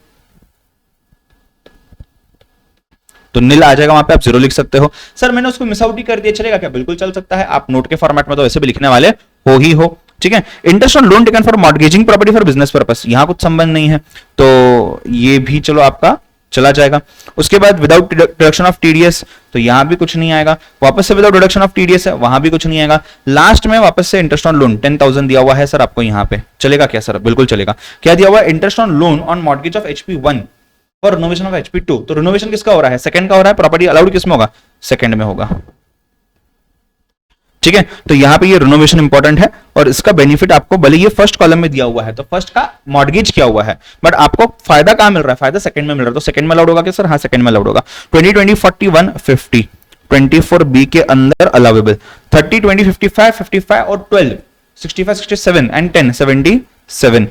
तो नील आ जाएगा वहां पे, आप 0 लिख सकते हो। सर मैंने उसको मिस आउट ही कर दिया, चलेगा क्या, बिल्कुल चल सकता है, आप नोट के फॉर्मेट में तो वैसे भी लिखने वाले हो ही हो, ठीक है। Interest on loan taken for mortgaging property for business purpose, यहां कुछ संबंध नहीं है, तो ये भी चलो आपका चला जाएगा। उसके बाद विदाउट डिडक्शन ऑफ टीडीएस, तो यहां भी कुछ नहीं आएगा। वापस से विदाउट डिडक्शन ऑफ टीडीएस है, वहां भी कुछ नहीं आएगा। लास्ट में वापस से इंटरेस्ट ऑन लोन 10,000 दिया हुआ है सर आपको यहां पे, चलेगा क्या सर, बिल्कुल चलेगा। क्या दिया हुआ है, interest on loan on mortgage of HP1 और रिनोवेशन ऑफ HP2, तो रिनोवेशन किसका हो रहा है, सेकंड का हो रहा है। प्रॉपर्टी अलाउड किसमें होगा, सेकंड में होगा, ठीक है। तो यहां पे ये रिनोवेशन इंपॉर्टेंट है, और इसका बेनिफिट आपको भले ये फर्स्ट कॉलम में दिया हुआ है, तो फर्स्ट का मॉर्गेज किया हुआ है, बट आपको फायदा कहां मिल रहा है, फायदा सेकंड में मिल रहा है, तो सेकंड में अलाउड होगा क्या सर, हाँ सेकंड में अलाउड होगा। 20, 20, 41, 50, 24B के अंदर अलाउेबल, 30, 20, 55, 55 और 12, 65, 67 एंड 10, 77,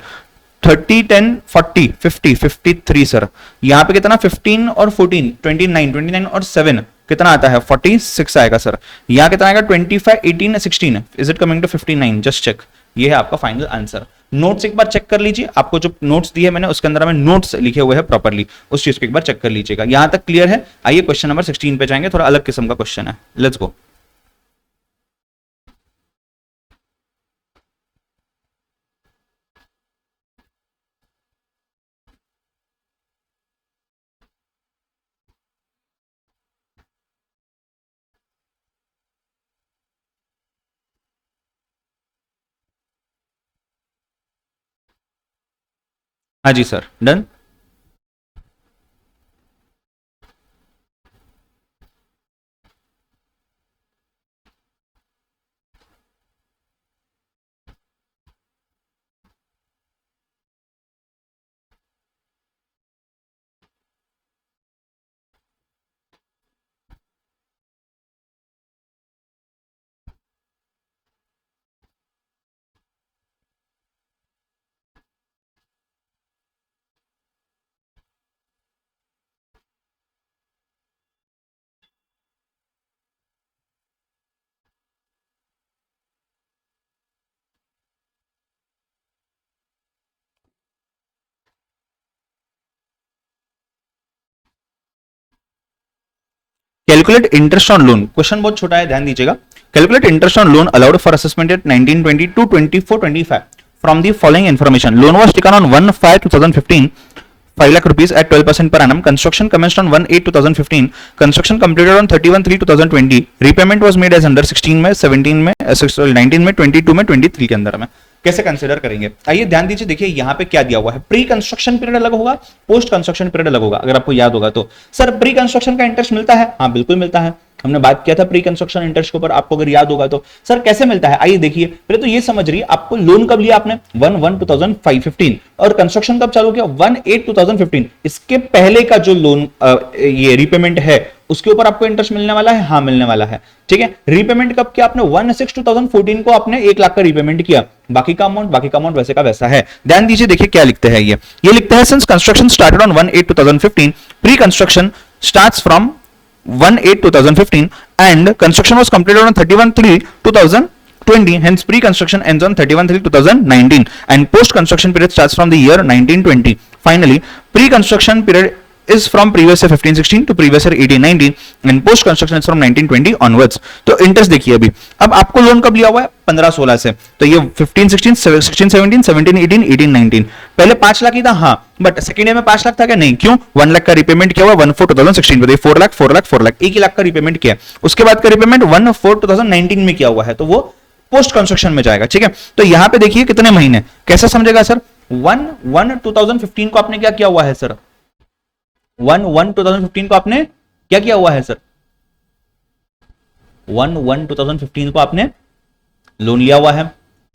30, 10, 40, 50, 53 सर। यहां पे कितना, 15 और 14, 29, 29 और 7 कितना आता है, 46 आएगा सर। यहां कितना आएगा, 25, 18, 16, is it coming to 59, just check. ये है आपका फाइनल आंसर। नोट्स एक बार चेक कर लीजिए, आपको जो नोट्स दिए मैंने उसके अंदर हमें नोट्स लिखे हुए हैं प्रॉपर्ली, उस चीज को एक बार चेक कर लीजिएगा। यहां तक क्लियर है। आइए क्वेश्चन नंबर 16 पे जाएंगे, थोड़ा अलग किस्म का क्वेश्चन है, लेट्स गो। हाँ जी sir, done. Calculate interest on loan, question बहुत छोटा है, ध्यान दीजिएगा। Calculate interest on loan allowed for assessment at 1920 to 24-25 from the following information. Loan was taken on 1/5/2015, 5 lakh rupees at 12% per annum. Construction commenced on 1/8/2015. Construction completed on 31/3/2020. Repayment was made as under 16 में, 17 में, 19 में, 22 में, 23 के अंदर में। कैसे consider करेंगे, आइए ध्यान दीजिए। देखिए यहाँ पे क्या दिया हुआ है, प्री कंस्ट्रक्शन पीरियड अलग होगा, पोस्ट कंस्ट्रक्शन पीरियड अलग होगा। अगर आपको याद होगा तो सर प्री कंस्ट्रक्शन का इंटरेस्ट मिलता है, हाँ बिल्कुल मिलता है, हमने बात किया था प्री कंस्ट्रक्शन इंटरेस्ट के ऊपर, आपको अगर याद होगा तो। सर कैसे मिलता है, आइए देखिए। पहले तो ये समझ रही है आपको लोन कब लिया आपने, 1/1/2015 और कंस्ट्रक्शन कब चालू किया, 1/8/2015। इसके पहले का जो लोन ये रीपेमेंट है उसके ऊपर आपको इंटरेस्ट मिलने वाला है, हाँ मिलने वाला है, ठीक है। रीपेमेंट कब किया आपने, 1/6/2014 को आपने 1 लाख का रीपेमेंट किया, बाकी का अमाउंट वैसे का वैसा है। ध्यान दीजिए, देखिए क्या लिखते हैं ये लिखता है since construction started on 1/8/2015, pre construction starts from 1/8/2015 and construction was completed on 31/3/2020. Hence pre-construction ends on 31/3/2019 and post-construction period starts from the year 1920. Finally, pre-construction period is from previous year 15-16 to previous year 18-19 and post construction is from 19-20 onwards. तो interest देखिए अभी, अब आपको loan कब लिया हुआ है, 15-16 से, तो ये 15-16, 16-17, 17-18, 18-19, पहले 5 लाख ही था, हाँ, बट सेकेंड ईयर में 5 लाख था क्या, नहीं, क्यों, 1 लाख का रिपेमेंट किया हुआ 1/4/2016 पे, 4 लाख 4 लाख 4 लाख, 1 ही लाख का रिपेमेंट किया, उसके बाद का रिपेमेंट 1/4/2019 में किया हुआ है, तो वो पोस्ट कंस्ट्रक्शन में जाएगा, ठीक है। तो यहां पे देखिए कितने महीने, कैसे समझेगा सर, 1/1/2015 को आपने क्या किया हुआ है सर, 1/1/2015 को आपने क्या किया हुआ है सर, 1/1/2015 को आपने लोन लिया हुआ है,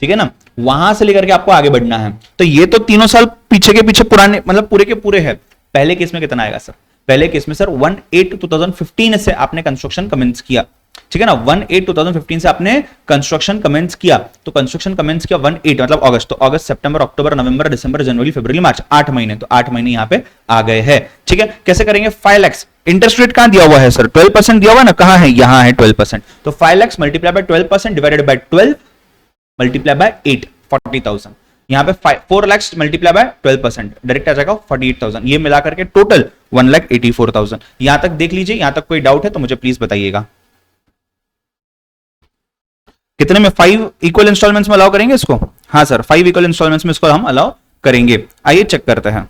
ठीक है ना। वहां से लेकर के आपको आगे बढ़ना है, तो ये तो तीनों साल पीछे के पीछे पुराने, मतलब पूरे के पूरे है। पहले केस में कितना आएगा सर, पहले केस में सर 1/8/2015 से आपने कंस्ट्रक्शन कमेंस किया, ठीक है ना, 1/8/2015 से आपने कंस्ट्रक्शन कमेंस किया, तो कंस्ट्रक्शन कमेंस किया 1/8 मतलब अगस्त, तो अगस्त सितंबर अक्टूबर नवंबर दिसंबर जनवरी फरवरी मार्च, 8 महीने, तो 8 महीने यहां पे आ गए हैं, ठीक है। कैसे करेंगे, 5 लाख इंटरेस्ट रेट कहां दिया हुआ है सर, 12% दिया हुआ है ना, कहां है, यहां है 12%, तो 5 lakh multiply by 12% divided by 12 multiply bye 8, 40,000, यहां पे 4 लाख मल्टीप्लाई बाय 12% डायरेक्ट आ जाएगा 48,000, ये मिला करके टोटल 1,84,000। यहां तक देख लीजिए, यहां तक कोई डाउट है तो मुझे प्लीज बताइएगा। कितने में, 5 इक्वल इंस्टॉलमेंट्स में अलाउ करेंगे इसको, हाँ सर 5 इक्वल इंस्टॉलमेंट्स में इसको हम अलाउ करेंगे। आइए चेक करते हैं।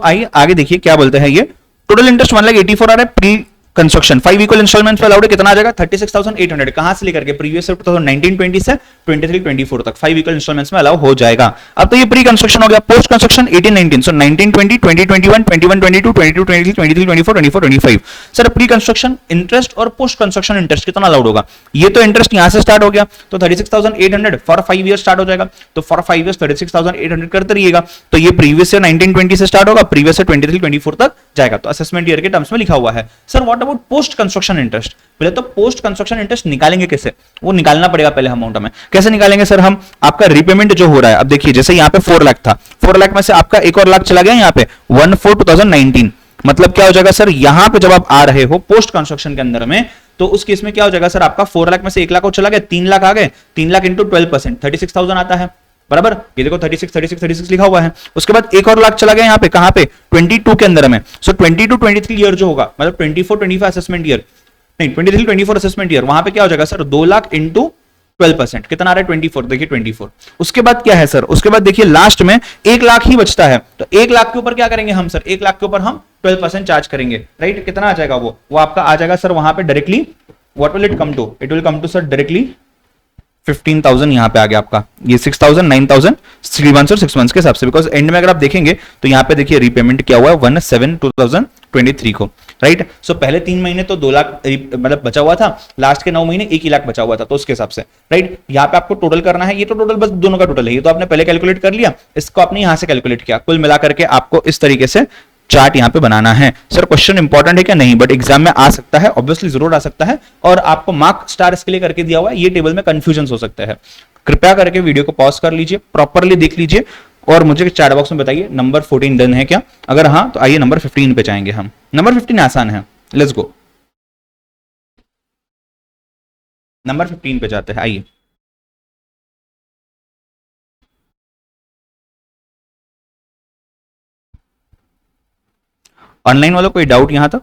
आइए आगे देखिए क्या बोलते हैं ये, टोटल इंटरेस्ट 1,84,000 आ रहा है प्री कंस्ट्रक्शन, 5 इक्वल इंस्टॉलमेंट्स पे अलाउड है, कितना आ जाएगा 36,800, कहां से लेकर के प्रीवियस ईयर 2019-20 से 23-24 तक 5 इक्वल इंस्टॉलमेंट्स में अलाउ हो जाएगा। अब तो ये प्री कंस्ट्रक्शन हो गया, पोस्ट कंस्ट्रक्शन 18-19, सो 19-20, 20-21, 21-22, 22-23, 23-24, 24-25। सर प्री कंस्ट्रक्शन इंटरेस्ट और पोस्ट कंस्ट्रक्शन इंटरेस्ट कितना अलाउड होगा, ये तो इंटरेस्ट यहां से स्टार्ट हो गया, तो 36,800 फॉर 5 ईयर स्टार्ट हो जाएगा, तो फॉर 5 ईयर 36,800 करते रहिएगा, तो ये प्रीवियस ईयर 19-20 से स्टार्ट होगा, प्रीवियस ईयर 23-24 तक जाएगा, तो असेसमेंट ईयर के टर्म्स में लिखा हुआ है। Sir what about post construction interest, पहले तो पोस्ट कंस्ट्रक्शन इंटरेस्ट निकालेंगे कैसे, वो निकालना पड़ेगा पहले अमाउंट में, कैसे निकालेंगे सर हम, आपका रीपेमेंट जो हो रहा है, अब देखिए जैसे यहाँ पे 4 लाख था, 4 लाख में से आपका एक और लाख चला गया यहाँ पे 1/4/2019, मतलब क्या हो जाएगा सर, यहां पे जब आप आ रहे हो पोस्ट कंस्ट्रक्शन के अंदर में, तो उस केस में क्या हो जाएगा सर, आपका 4 लाख में से 1 लाख और चला गया, 3 लाख आ गए, 3 लाख इंटू 12% 36,000 आता है, बराबर, ये देखो 36 लिखा हुआ है। उसके बाद एक और लाख चला गया यहाँ पे, कहां पे 22 के अंदर में, सो 22-23 ईयर जो होगा, मतलब 24-25 असेसमेंट ईयर, नहीं 23-24 असेसमेंट ईयर, वहां पे क्या हो जाएगा सर 2 लाख इंटू 12%, कितना आ रहा है 24, देखिए 24। उसके बाद क्या है सर, उसके बाद देखिए लास्ट में 1 लाख ही बचता है, तो 1 लाख के ऊपर क्या करेंगे हम सर, 1 लाख के ऊपर हम 12% चार्ज करेंगे, राइट, कितना आ जाएगा वो आपका आ जाएगा सर वहां पे directly, what will it come to, it will come to sir directly 15,000, यहां पे आ गया आपका ये 6,000, 9,000 3 मंथ्स और 6 मंथ्स के हिसाब से, बिकॉज एंड में अगर आप देखेंगे तो यहां पे देखिए रीपेमेंट किया हुआ है 1/7/2023 को, राइट। सो पहले 3 महीने तो 2 लाख मतलब बचा हुआ था, लास्ट के 9 महीने 1 ही लाख बचा हुआ था, तो उसके हिसाब से, राइट, यहां पे आपको टोटल करना है, ये तो टोटल बस दोनों का टोटल है, ये तो आपने पहले कैलकुलेट कर लिया, इसको आपने यहां से कैलकुलेट किया, कुल मिलाकर के आपको इस तरीके से चार्ट यहां पे बनाना है। सर क्वेश्चन इंपॉर्टेंट है क्या, नहीं, बट एग्जाम में आ सकता है, ऑब्वियसली जरूर आ सकता है, और आपको मार्क स्टार इसके लिए करके दिया हुआ है, ये टेबल में कंफ्यूजन हो सकता है। कृपया करके वीडियो को पॉज कर लीजिए, प्रॉपरली देख लीजिए और मुझे चैट बॉक्स में बताइए नंबर 14 डन है क्या, अगर हाँ तो आइए नंबर 15 पे जाएंगे हम। नंबर 15 आसान है, लेट्स गो, नंबर 15 पे जाते हैं, आइए। ऑनलाइन वालों कोई डाउट यहां तक?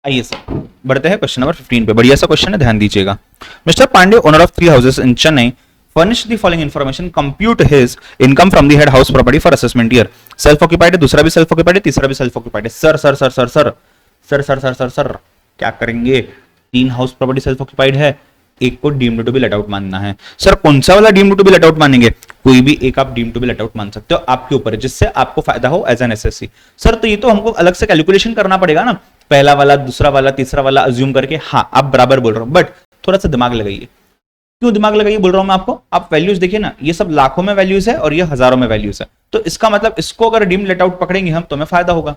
आइए सर बढ़ते हैं क्वेश्चन नंबर 15 पे। बढ़िया सा क्वेश्चन है, ध्यान दीजिएगा। Mister Pandey, owner of 3 houses in Chennai, furnish the following information, compute his income from the head house property for assessment year. Self occupied है, दूसरा भी सेल्फ ऑक्यूपाइड है, तीसरा भी सेल्फ ऑक्यूपाइड है। Sir sir sir sir sir sir sir sir sir sir क्या करेंगे? 3 house property self occupied है, एक को deemed to be let out मानना है। सर कौन सा वाला deemed to be let out मानेंगे? कोई भी एक आप deemed to be let out मान सकते हो, आपके ऊपर है, जिससे आपको फायदा हो एज एन एसएससी। सर तो ये तो हमको अलग से कैलकुलेशन करना पड़ेगा ना, पहला वाला, दूसरा वाला, तीसरा वाला अज्यूम करके। हाँ आप बराबर बोल रहे हो, बट थोड़ा सा दिमाग लगाइए। क्यों दिमाग लगाइए बोल रहा हूं मैं आपको? आप वैल्यूज देखिए ना, ये सब लाखों में वैल्यूज है और ये हजारों में वैल्यूज है, तो इसका मतलब इसको अगर डीम लेट आउट पकड़ेंगे हम तो हमें फायदा होगा।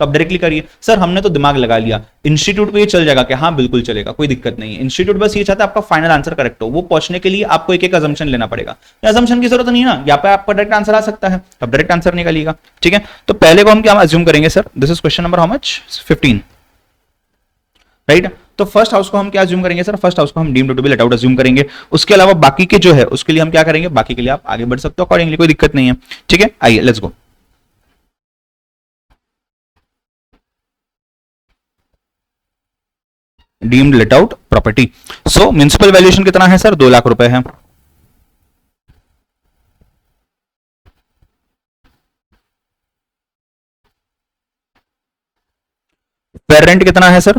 तो आप डायरेक्टली करिए। सर हमने तो दिमाग लगा लिया, इंस्टीट्यूट पे ये चल जाएगा कि हाँ बिल्कुल चलेगा, कोई दिक्कत नहीं है। इंस्टीट्यूट बस ये चाहता है आपका फाइनल आंसर करेक्ट हो, वो पहुंचने के लिए आपको एक एक अजम्पशन लेना पड़ेगा। अजम्पशन की जरूरत नहीं है ना, यहाँ पे आपका डायरेक्ट आंसर आ सकता है, अब डायरेक्ट आंसर निकालिएगा। ठीक है, तो पहले को हम क्या अज्यूम करेंगे sir? This is question number how much? 15, right. तो फर्स्ट हाउस को हम क्या अज्यूम करेंगे सर? फर्स्ट हाउस को हम deemed to be let out assume करेंगे। उसके अलावा बाकी के जो है उसके लिए हम क्या करेंगे? बाकी के लिए आप आगे बढ़ सकते हो अकॉर्डिंगली, कोई दिक्कत नहीं है। ठीक है, आइए let's go. Deemed let out property. So municipal valuation कितना है सर? 2 लाख रुपए है। फेयर रेंट कितना है सर?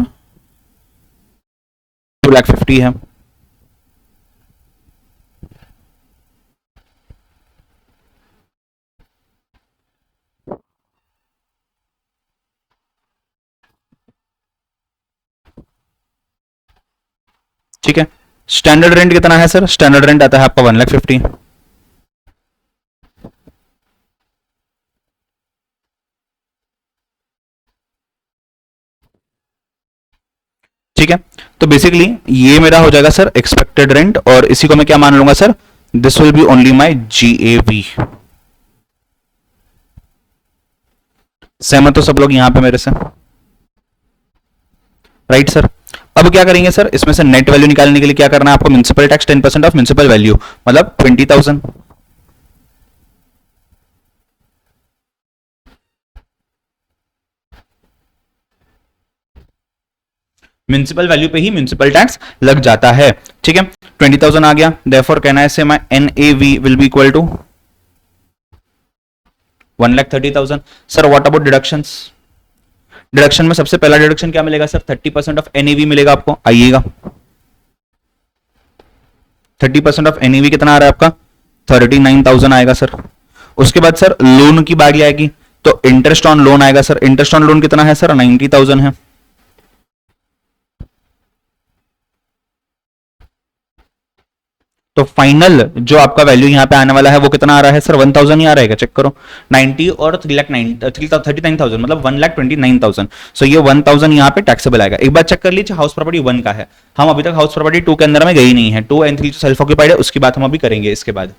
2,50,000 है। ठीक है, स्टैंडर्ड रेंट कितना है सर? स्टैंडर्ड रेंट आता है आपका 1,50,000। ठीक है, तो बेसिकली ये मेरा हो जाएगा सर एक्सपेक्टेड रेंट, और इसी को मैं क्या मान लूंगा sir? This will be only my GAV। सहमत हो सब लोग यहां पे मेरे से? Right sir. अब क्या करेंगे सर? इसमें से नेट वैल्यू निकालने के लिए क्या करना है आपको? Municipal tax 10% of municipal value, मतलब 20,000। म्युनिसिपल वैल्यू पे ही म्युनिसिपल टैक्स लग जाता है। ठीक है, 20,000 आ गया, therefore can I say my NAV will be equal to 1,30,000। Sir what about deductions? Deduction में सबसे पहला डिडक्शन क्या मिलेगा सर? 30% ऑफ NAV मिलेगा आपको। आइएगा, 30% ऑफ NAV कितना आ रहा है आपका? 39,000 आएगा सर। उसके बाद सर लोन की बारी आएगी, तो इंटरेस्ट ऑन लोन आएगा सर। इंटरेस्ट ऑन लोन कितना है सर? 90,000 है। तो फाइनल जो आपका वैल्यू यहाँ पे आने वाला है वो कितना आ रहा है सर? 1,000 ही आ रहा है, चेक करो। 90 और 39,000 मतलब 1,29,000। सो ये 1,000 यहाँ पे टैक्सेबल आएगा। एक बार चेक कर लीजिए हाउस प्रॉपर्टी 1 का है, हम अभी तक हाउस प्रॉपर्टी 2 के अंदर में गई नहीं है। 2 एंड 3 सेल्फ ऑक्यूपाइड है, उसकी बात हम अभी करेंगे इसके बाद।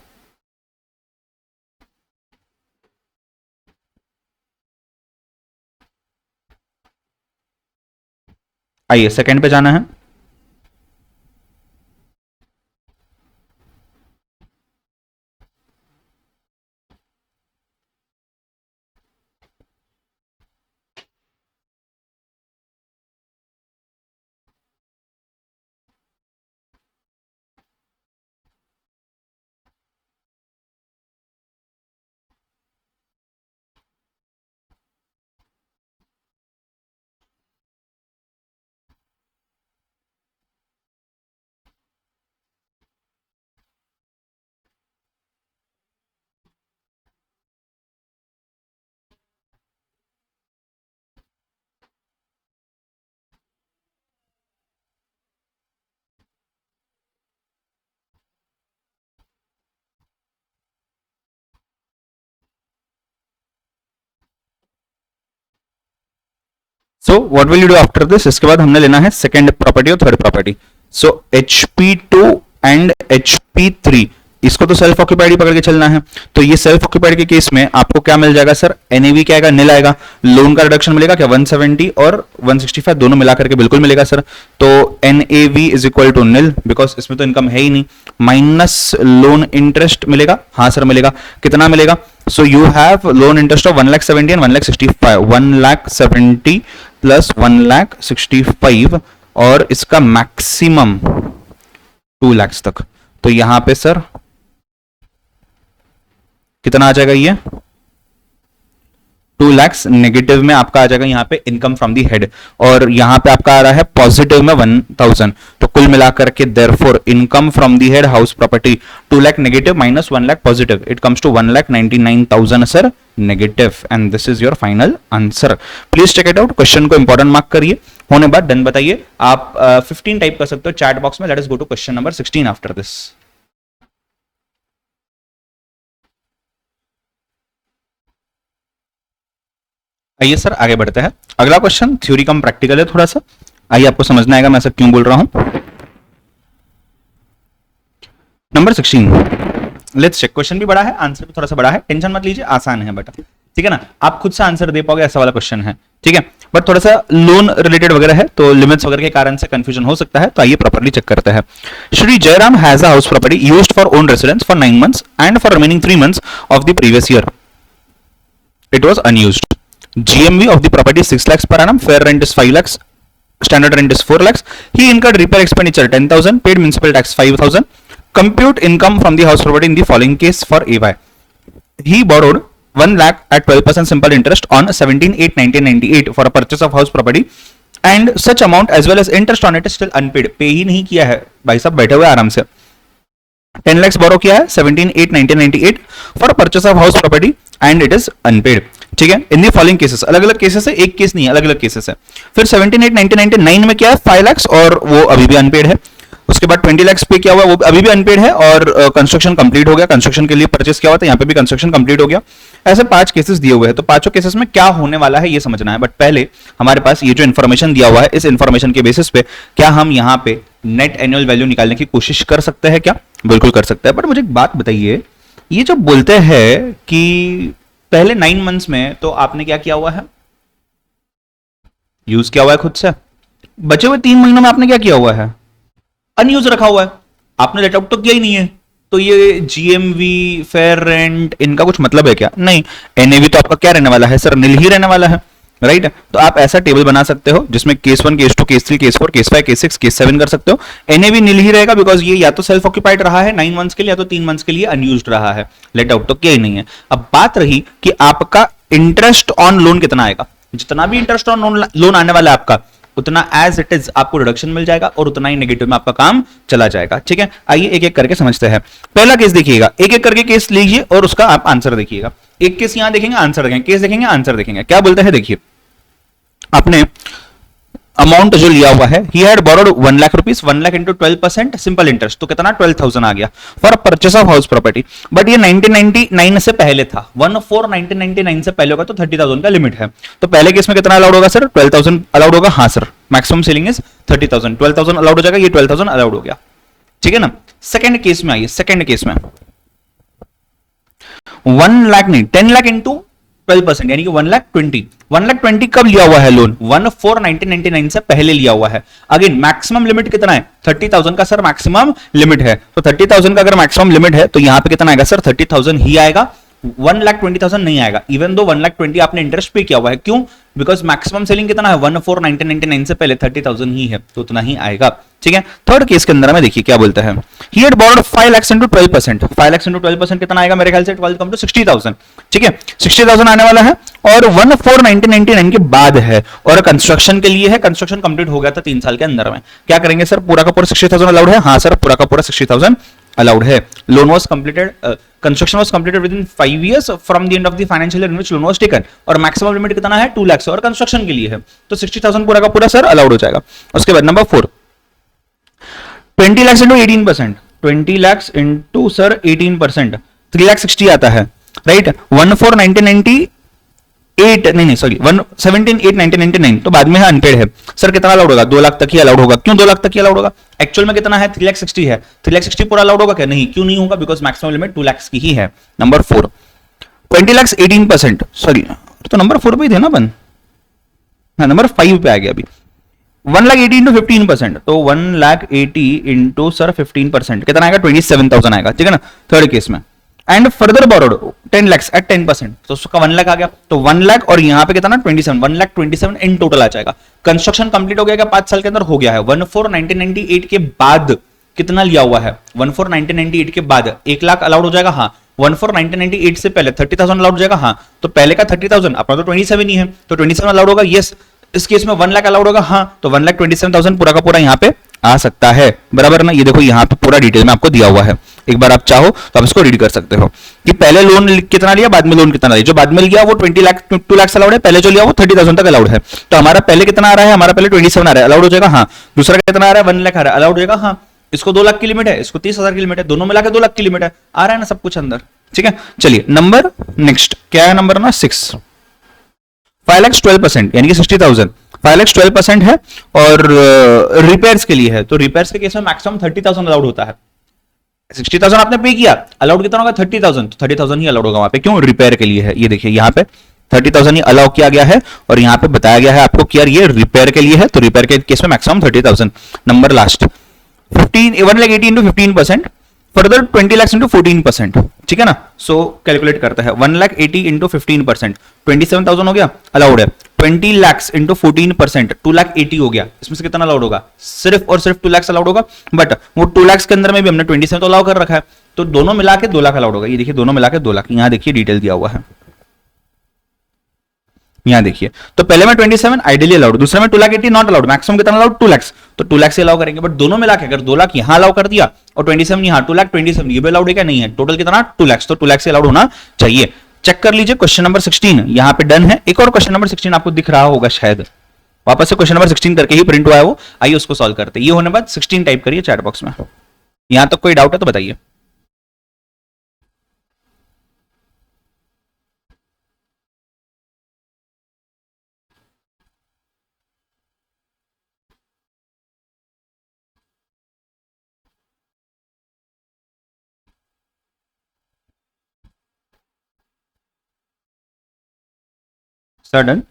आइए सेकंड पे जाना है। So what will you do after this? इसके बाद हमने लेना है सेकंड प्रॉपर्टी और third property. So HP2 and HP3, इसको तो सेल्फ ऑक्यूपाइड ही पकड़ के चलना है. तो ये सेल्फ ऑक्यूपाइड के केस में आपको क्या मिल जाएगा सर? एनएवी क्या आएगा? नील आएगा. लोन का रिडक्शन मिलेगा क्या? 170 और 165 दोनों मिला करके बिल्कुल मिलेगा सर. तो NAV is equal to nil, because इसमें तो इनकम है ही नहीं. माइनस लोन इंटरेस्ट मिलेगा. हाँ सर मिलेगा. कितना मिलेगा? So you have loan interest of 1,70,000 and 1,65,000. 1,70,000 plus 1,65,000 और इसका मैक्सिमम 2 लाख तक. तो यहां पे सर कितना आ जाएगा? ये 2 लाख नेगेटिव में आपका आ जाएगा यहां पे इनकम फ्रॉम दी हेड, और यहां पे आपका आ रहा है पॉजिटिव में 1,000. तो कुल मिलाकर के therefore income from the head house property 2 lakh negative minus 1 lakh positive, it comes to 1,99,000 sir negative. And this is your final answer. Please check it out. Question को इंपॉर्टेंट मार्क करिए. होने बाद डन बताइए. आप 15 टाइप कर सकते हो चैट बॉक्स में. Let us go to question number 16 after this. आइए सर आगे बढ़ते हैं. अगला क्वेश्चन थ्योरी कम प्रैक्टिकल है थोड़ा सा. आइए आपको समझना आएगा मैं ऐसा क्यों बोल रहा हूं. नंबर 16. Let's check. क्वेश्चन भी बड़ा है, आंसर भी थोड़ा सा बड़ा है. टेंशन मत लीजिए, आसान है बेटा. ठीक है ना, आप खुद से आंसर दे पाओगे ऐसा वाला क्वेश्चन है. ठीक है, बट थोड़ा सा लोन रिलेटेड वगैरह है तो लिमिट्स वगैरह के कारण से कंफ्यूजन हो सकता है. तो आइए प्रॉपर्ली चेक करते हैं. Shri Jairam has a house property used for own residence for 9 months and for remaining 3 months of the previous year it was unused. GMV of the property is 6 lakhs per annum. Fair rent is 5 lakhs. Standard rent is 4 lakhs. He incurred repair expenditure 10,000. Paid municipal tax 5,000. Compute income from the house property in the following case for AY. He borrowed 1 lakh at 12% simple interest on 17/8/1998 for a purchase of house property, and such amount as well as interest on it is still unpaid. पे ही नहीं किया है भाई साहब, बैठे हुए आराम से. 10 lakhs बोरो किया है 17/8/1998 for purchase of house property and it is unpaid. ठीक है, इन दी फॉलोइंग केसेस. अलग अलग केसेस है, एक केस नहीं है, अलग अलग केसेस है. फिर 17/8/1999 में क्या है? 5 lakhs और वो अभी भी अनपेड है. उसके बाद 20 lakhs पे किया हुआ वो अभी भी अनपेड है, और कंस्ट्रक्शन कंप्लीट हो गया. कंस्ट्रक्शन के लिए परचेस किया हुआ था, यहाँ पे भी कंस्ट्रक्शन कंप्लीट हो गया. ऐसे 5 केसेस दिए हुए हैं. तो पांचों केसेस में क्या होने वाला है ये समझना है. बट पहले हमारे पास ये जो इन्फॉर्मेशन दिया हुआ है, इस इन्फॉर्मेशन के बेसिस पे क्या हम यहाँ पे नेट एनुअल वैल्यू निकालने की कोशिश कर सकते हैं क्या? बिल्कुल कर सकते हैं. बट मुझे एक बात बताइए, ये जो बोलते हैं कि पहले 9 months में तो आपने क्या किया हुआ है? यूज किया हुआ है खुद से. बचे हुए 3 महीनों में आपने क्या किया हुआ है? अनयूज रखा हुआ है. आपने लेट आउट तो किया ही नहीं है. तो ये GMV, फेयर रेंट, इनका कुछ मतलब है क्या? नहीं. NAV तो आपका क्या रहने वाला है सर? नील ही रहने वाला है. राइट तो आप ऐसा टेबल बना सकते हो जिसमें case 1, case 2, case 3, case 4, case 5, case 6, case 7 कर सकते हो. NAV नील ही रहेगा बिकॉज ये या तो सेल्फ ऑक्यूपाइड रहा है 9 months के लिए, या तो 3 months के लिए अनयूज्ड रहा है. लेट आउट तो किया ही नहीं है. अब बात रही कि आपका इंटरेस्ट ऑन लोन कितना आएगा. जितना भी इंटरेस्ट ऑन लोन आने वाला है आपका, उतना एज इट इज आपको रिडक्शन मिल जाएगा और उतना ही नेगेटिव में आपका काम चला जाएगा. ठीक है, आइए एक एक करके समझते हैं. पहला केस देखिएगा, एक एक करके केस लीजिए और उसका आप आंसर देखिएगा. एक केस यहां देखेंगे, आंसर देखेंगे, केस देखेंगे, आंसर देखेंगे. क्या बोलते हैं देखिए. आपने अमाउंट जो लिया हुआ है, he had borrowed 1 lakh rupees, 1 lakh into 12% simple interest, तो कितना? 12,000 आ गया for purchase of house property. But ये 1999 से पहले था. 1/4/1999 से पहले होगा तो 30,000 का लिमिट है. तो पहले केस में कितना अलाउड होगा सर? 12,000 अलाउड होगा. हाँ sir, maximum selling is 30,000. 12,000 allowed हो जाएगा, ये 12,000 अलाउड हो गया. ठीक है ना. सेकंड केस में आइए. सेकंड केस में 1 लाख नहीं, 10 लाख इंटू 12% यानी कि 1,20,000. 1,20,000 कब लिया हुआ है लोन? 1/4/1999 से पहले लिया हुआ है. अगेन मैक्सिमम लिमिट कितना है? 30,000 का सर मैक्सिमम लिमिट है. तो 30,000 का अगर मैक्सिमम लिमिट है तो यहां पे कितना आएगा सर? 30,000 ही आएगा. 1,20,000 नहीं आएगा. इवन दो 1,20,000 आपने इंटरेस्ट पे किया हुआ है. क्यों? बिकॉज मैक्सिमम सेलिंग कितना है? 1/4/1999 से पहले 30,000 ही है, तो उतना ही आएगा. ठीक है. थर्ड केस के अंदर में देखिए क्या बोलता है. He had borrowed 5 lakhs into 12%. 5 lakhs into 12% कितना आएगा मेरे ख्याल से? 12 कम टू 60,000. ठीक है, 60,000 आने वाला है और 1/4/1999 के बाद है और कंस्ट्रक्शन के लिए है. कंस्ट्रक्शन कंप्लीट हो गया था 3 साल के अंदर में. क्या करेंगे सर? पूरा का पूरा 60,000 अलाउड है. हाँ सर, पूरा का पूरा 60,000 अलाउड है. Loan was completed, construction was completed with in 5 years from the end of the financial year in which loan was taken, और मैक्सिमम लिमिट कितना है? 2 lakhs और कंस्ट्रक्शन के लिए है. तो 60,000 पूरा का पूरा सर अलाउड हो जाएगा. उसके बाद number 4, 20 lakhs into 18%. 20 lakhs into sir 18%, 3,60,000 आता है. राइट 1/4/1990 8 नहीं सॉरी 117,899 तो बाद में है अनपेड है। सर कितना अलाउड होगा? 2 लाख तक ही अलाउड होगा। क्यों 2 लाख तक ही अलाउड होगा? एक्चुअल में कितना है? 3,60,000 है। 3,60,000 पूरा अलाउड होगा क्या? नहीं। क्यों नहीं होगा? बिकॉज मैक्सिमम लिमिट 2 लाख की ही है। नंबर 4 20 लाख 18%, सॉरी तो नंबर 4 पे ही थे ना अपन, हाँ नंबर 5 पे आ गया अभी। 1,80,000 इंटू 15%, तो 1,80,000 इंटू सर 15% कितना आएगा? 27,000 आएगा, ठीक है ना थर्ड केस में। And further borrowed 10 lakh at 10%, तो उसका 1 लाख आ गया। तो 1 लाख और यहाँ पे कितना? 27, 1,27,000 इन टोटल आ जाएगा। कंस्ट्रक्शन कंप्लीट हो गया क्या? 5 साल के अंदर हो गया है। 1,4,1998 के बाद कितना लिया हुआ है? 1,4,1998 के बाद 1 लाख अलाउड हो जाएगा, हाँ। 1,4,1998 से पहले 30,000 अलाउड हो जाएगा, हाँ। तो पहले का 30,000, अपना तो 27 ही है, तो 27 अलाउड होगा, यस। इस केस में 1 लाख अलाउड होगा, हाँ। तो 1,27,000 पूरा का पूरा यहाँ पे आ सकता है, बराबर ना। ये देखो यहाँ पे पूरा डिटेल में आपको दिया हुआ है, एक बार आप चाहो तो आप इसको रीड कर सकते हो कि पहले लोन कितना लिया, बाद में लोन कितना लिया। जो बाद में लिया वो 20 लाख 2 लाख अलाउड है, पहले जो लिया वो 30,000 तक अलाउड है। तो हमारा पहले कितना आ रहा है? हमारा पहले 27 आ रहा है, अलाउड हो जाएगा, हाँ। दूसरा कितना आ रहा है? 1 लाख आ रहा है, अलाउड हो जाएगा, हाँ। इसको 2 लाख की लिमिट है, इसको 30,000 की लिमिट है, दोनों मिलाकर 2 लाख की लिमिट है, आ रहा है ना सब कुछ अंदर, ठीक है। चलिए नंबर नेक्स्ट क्या है? नंबर ना 6 5 लाख 12%, यानी कि 60,000। 5 लाख 12% है और रिपेयर्स के लिए है, तो रिपेयर्स के केस में मैक्सिमम 30,000 अलाउड होता है। 60,000 आपने पे किया, अलाउड कितना होगा? 30,000, तो 30,000 ही अलाउड होगा वहां पे। क्यों? रिपेयर के लिए है। ये देखिए यहाँ पे 30,000 ही अलाउ किया गया है और यहाँ पे बताया गया है आपको कि यार ये रिपेयर के लिए है, तो रिपेयर के केस में maximum 30,000। Number last 1,80,000 into 15%, further 20 lakh into 14%, ठीक है ना। सो कैलकुलेट करता है 1,80,000 इंटू 15%, 27,000 हो गया, अलाउड है। 20 लाख इंटू 14%, 2,80,000 हो गया। इसमें से कितना अलाउड होगा? सिर्फ और सिर्फ 2 लाख अलाउड होगा, बट वो 2 लाख के अंदर में भी हमने 27 तो अलाउ कर रखा है, तो दोनों मिला के 2 लाख अलाउड होगा। ये देखिए दोनों मिला के 2 लाख, यहाँ देखिए डिटेल दिया हुआ है, यहाँ देखिए। तो पहले में 27 आइडियली अलाउड, दूसरे में 2,80,000 नॉट अलाउड, मैक्सिमम कितना अलाउड? 2 लाख, तो 2 लाख से अलाउ करेंगे। बट दोनों मिला के अगर 2 लाख यहाँ अलाउ कर दिया और 27 यहाँ 2,27,000 ये भी अलाउड है क्या? नहीं है। टोटल कितना? 2 लाख, तो 2 लाख से अलाउड होना चाहिए। चेक कर लीजिए क्वेश्चन नंबर 16 यहाँ पे डन है। एक और क्वेश्चन नंबर 16 आपको दिख रहा होगा शायद, वापस से क्वेश्चन नंबर 16 करके ही प्रिंट हुआ है वो, आइए उसको सॉल्व करते हैं। ये होने बाद 16 टाइप करिए चैट बॉक्स में। यहां तक कोई डाउट है तो बताइए। Done.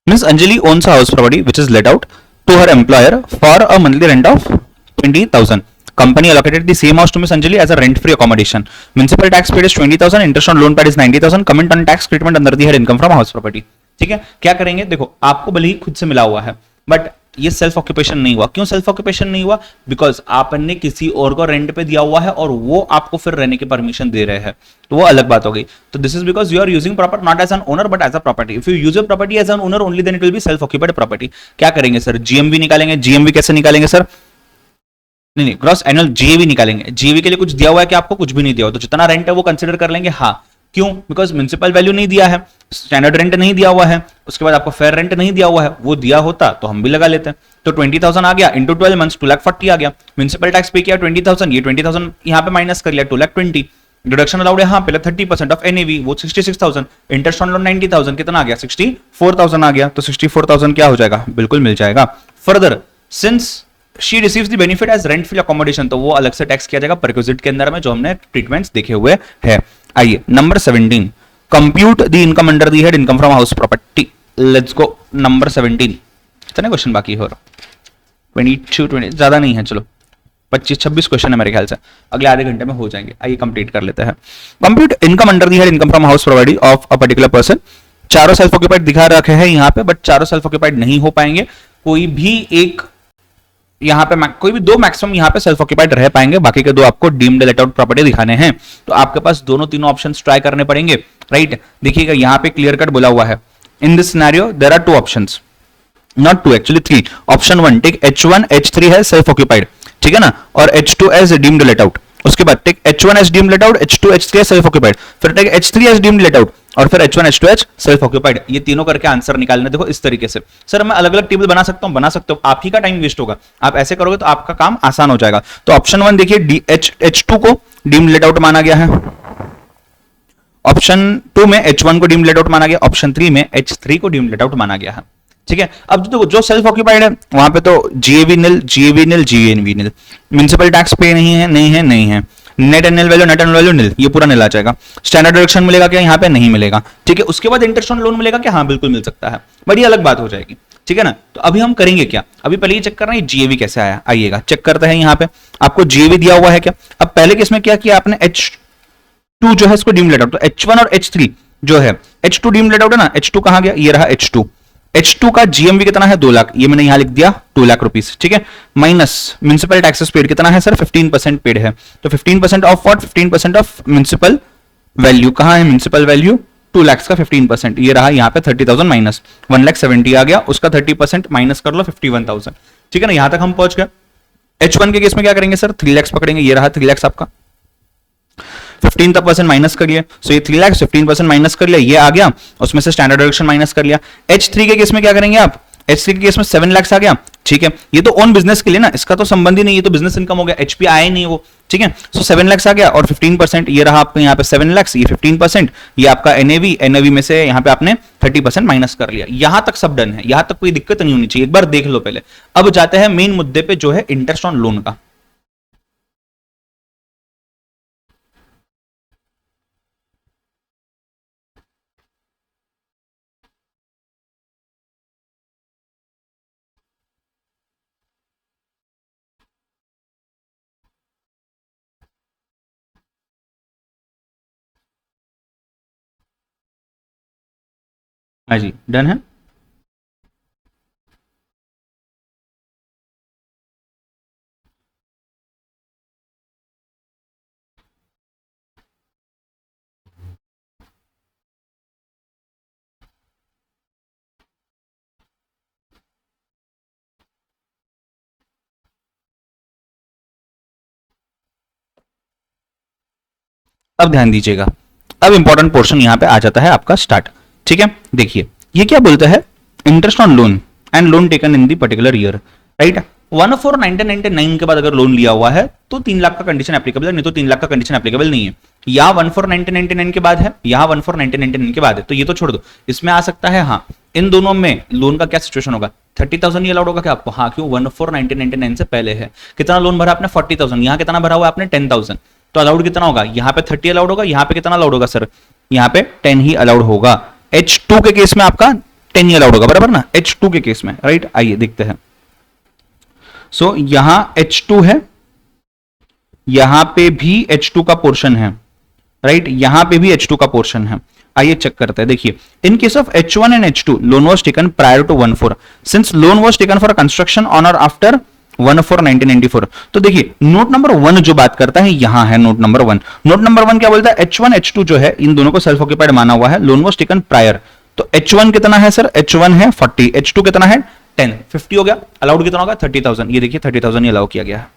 Miss Anjali owns a house property which is let out to her employer for a monthly rent of 20,000. Company allocated the same house to Miss Anjali as a rent-free accommodation. Municipal tax paid is 20,000. Interest on loan paid is 90,000. Comment on tax treatment under the head income from house property. ठीक है, क्या करेंगे? देखो आपको भले ही खुद से मिला हुआ है, बट ये सेल्फ ऑक्यूपेशन नहीं हुआ। क्यों सेल्फ ऑक्यूपेशन नहीं हुआ? बिकॉज आपने किसी और को रेंट पे दिया हुआ है और वो आपको फिर रहने की परमिशन दे रहे हैं, तो वो अलग बात हो गई। तो this is because you are using property not as an owner but as a property. If you use a property as an owner only then it will be self occupied property. क्या करेंगे sir? GMV निकालेंगे। GMV कैसे निकालेंगे sir? नहीं, gross annual GAV निकालेंगे। GAV के लिए कुछ दिया हुआ है कि आपको? कुछ भी नहीं दिया हुआ, तो जितना रेंट है वो कंसिडर कर लेंगे, हाँ। क्यों? बिकॉज म्युनिसिपल वैल्यू नहीं दिया है, स्टैंडर्ड रेंट नहीं दिया हुआ है, उसके बाद आपको फेयर रेंट नहीं दिया हुआ है। वो दिया होता तो हम भी लगा लेते हैं। तो 20,000 आ गया इंटू 12 मंथ्स 2,40,000 आ गया। म्युनिसिपल टैक्स पे किया 20,000, ये 20,000 यहाँ पे माइनस कर लिया 2,20,000। डिडक्शन अलाउड है, हाँ, पहले 30% ऑफ एनएवी वो 66,000। इंटरेस्ट ऑन लोन 90,000, कितना आ गया? 64,000 आ गया। तो 64,000 क्या हो जाएगा? बिल्कुल मिल जाएगा। Further since she receives the benefit as rent free accommodation, तो वो अलग से टैक्स किया जाएगा परक्विजिट के अंदर में, जो हमने ट्रीटमेंट्स देखे हुए हैं। आइए number 17, compute the income under the head income from house property. Let's go number 17। कितने क्वेश्चन बाकी हो रहा? 22 ज्यादा नहीं है, चलो 25-26 क्वेश्चन है मेरे ख्याल से, अगले आधे घंटे में हो जाएंगे। आइए कंप्लीट कर लेते हैं। Compute income under the head income from house property of a particular person. चारों सेल्फ ऑक्यूपाइड दिखा रखे हैं यहाँ पे, बट चारों सेल्फ ऑक्यूपाइड नहीं हो पाएंगे। कोई भी एक यहाँ पे कोई भी दो मैक्सिमम यहाँ पे सेल्फ ऑक्यूपाइड रह पाएंगे, बाकी के दो आपको डीम्ड लेट आउट प्रॉपर्टी दिखाने हैं। तो आपके पास दोनों तीनों ऑप्शन ट्राई करने पड़ेंगे, राइट। देखिएगा यहाँ पे क्लियर कट बोला हुआ है, in this scenario there are two options, not two actually three. Option 1 take H1 H3 है सेल्फ ऑक्यूपाइड, ठीक है ना, और H2 as deemed let out. उसके बाद take H1 as deemed let out, H2 H3 self occupied, फिर take H3 as deemed let out, और फिर H1 H2 as self occupied. ये तीनों करके आंसर निकालने। देखो इस तरीके से सर मैं अलग अलग टेबल बना सकता हूं, बना सकते हो, आप ही का टाइम वेस्ट होगा। आप ऐसे करोगे तो आपका काम आसान हो जाएगा। तो ऑप्शन 1 देखिए, H2 को डीम्ड लेट आउट माना गया है, ऑप्शन 2 में H1 को डीम्ड लेट आउट माना गया, ऑप्शन 3 में H3 को डीम्ड लेट आउट माना गया है, ठीक है। अब जो सेल्फ ऑक्यूपाइड है वहां पे तो GAV nil, GAV nil, GNV nil, municipal tax पे नहीं है, नहीं है, नहीं है, net annual value, net annual value nil, ये पूरा निल आ जाएगा। स्टैंडर्ड डिडक्शन मिलेगा क्या? यहाँ पे नहीं मिलेगा, ठीक है। उसके बाद इंटरेस्ट ऑन लोन मिलेगा क्या? हाँ बिल्कुल मिल सकता है, बड़ी अलग बात हो जाएगी, ठीक है ना। तो अभी हम करेंगे क्या? अभी पहले ये चेक करना है जीएवी कैसे आया, आइएगा चेक करते हैं। यहाँ पे आपको जीएवी दिया हुआ है क्या? अब पहले केस में क्या किया आपने, H2 जो है इसको डीम्ड लेट आउट, तो H1 और H3 जो है, H2 डीम्ड लेट आउट है ना, H2 कहां गया? ये रहा H2। H2 का जीएमवी कितना है? 2 लाख, ये मैंने यहां लिख दिया 2 लाख रुपीस, ठीक है। माइनस म्युनिसिपल टैक्सेस पेड कितना है सर? 15% पेड है। तो 15% of what? 15% of municipal value. कहां है म्युनिसिपल वैल्यू? 2 लाख का 15%, ये रहा यहाँ पे 30,000 माइनस 1,70,000 आ गया, उसका 30% माइनस कर लो 51,000, ठीक है ना। यहां तक हम पहुंच गए। H1 के केस में क्या करेंगे सर? 3 लाख पकड़ेंगे, ये रहा 3 लाख आपका, 15% माइनस करिए, सो ये 3 लाख 15% माइनस कर लिया, ये आ गया, उसमें से स्टैंडर्ड डिडक्शन माइनस कर लिया। H3 के केस में क्या करेंगे आप? H3 के केस में 7 लाख आ गया, ठीक है। ये तो ओन बिजनेस के लिए ना, इसका तो संबंध ही नहीं, ये तो बिजनेस इनकम हो गया, एचपी आया ही नहीं वो, ठीक है। सो 7 लाख आ गया और 15%, ये रहा आपको यहाँ पे 7 लाख, ये 15%, ये आपका एनएवी, एनएवी में से यहाँ पे आपने 30% माइनस कर लिया। यहां तक सब डन है, यहां तक कोई दिक्कत नहीं होनी चाहिए, एक बार देख लो पहले। अब जाते हैं मेन मुद्दे पे जो है इंटरेस्ट ऑन लोन का। हाँ जी डन है। अब ध्यान दीजिएगा, अब इंपॉर्टेंट पोर्शन यहां पे आ जाता है आपका स्टार्ट, ठीक है। देखिए ये क्या बोलता है, interest on loan and loan taken in the particular year, right. 1/4/1999 के बाद अगर लोन लिया हुआ है तो 3 लाख का कंडीशन एप्लीकेबल है, नहीं तो 3 लाख का कंडीशन एप्लीकेबल नहीं है। या 1/4/1999 के बाद है, या 1/4/1999 के बाद है, तो ये तो छोड़ दो, इसमें आ सकता है। हाँ इन दोनों में लोन का क्या सिचुएशन होगा? 30,000 ही अलाउड होगा क्या आपको? हाँ क्यों? 1/4/1999 से पहले है। कितना लोन भरा आपने? 40,000। यहाँ कितना भरा हुआ आपने? 10,000। तो अलाउड कितना होगा? यहाँ पे 30 अलाउड होगा, यहाँ पे कितना अलाउड होगा सर? यहाँ पे 10 ही अलाउड होगा। H2 के केस में आपका 10 ही अलाउड होगा, बराबर ना, H2 के केस में, राइट। आइए देखते हैं। सो यहां H2 है, यहां पे भी H2 का पोर्शन है, राइट, यहां पे भी H2 का पोर्शन है। आइए चेक करते हैं। देखिए in case of H1 and H2 loan was taken prior to 1/4, since loan was taken for construction on or after 1/4/1994। तो देखिए नोट नंबर 1 जो बात करता है, यहां है नोट नंबर 1। नोट नंबर 1 क्या बोलता है? H1 H2 जो है इन दोनों को सेल्फ ऑक्यूपाइड माना हुआ है, लोन वाज टेकन प्रायर। तो H1 कितना है सर? H1 है 40, H2 कितना है 10, 50 हो गया। अलाउड कितना होगा? 30,000। ये देखिए 30,000 ही अलाउ किया गया है।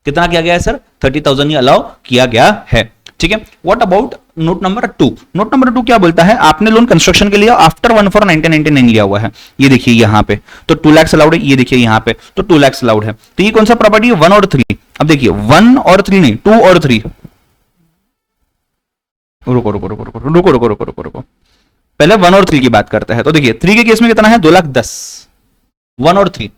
कितना किया गया है सर? 30,000 ही अलाउ किया गया है, ठीक है। What about note number 2? Note number 2 क्या बोलता है? आपने लोन कंस्ट्रक्शन के लिए आफ्टर 1/4/1999 लिया हुआ है, ये देखिए यहां पे, तो 2 लाख अलाउड है, ये देखिए यहां पे तो 2 लाख अलाउड है। तो ये कौन सा प्रॉपर्टी है? 1 और 3। अब देखिए 1 और 3 नहीं, 2 और 3। रुको रुको रुको रुको रुको रुको रुको रुको रुको, पहले 1 और 3 की बात करते हैं। तो देखिए 3 के केस में कितना है? 2,10,000, 1 और 3,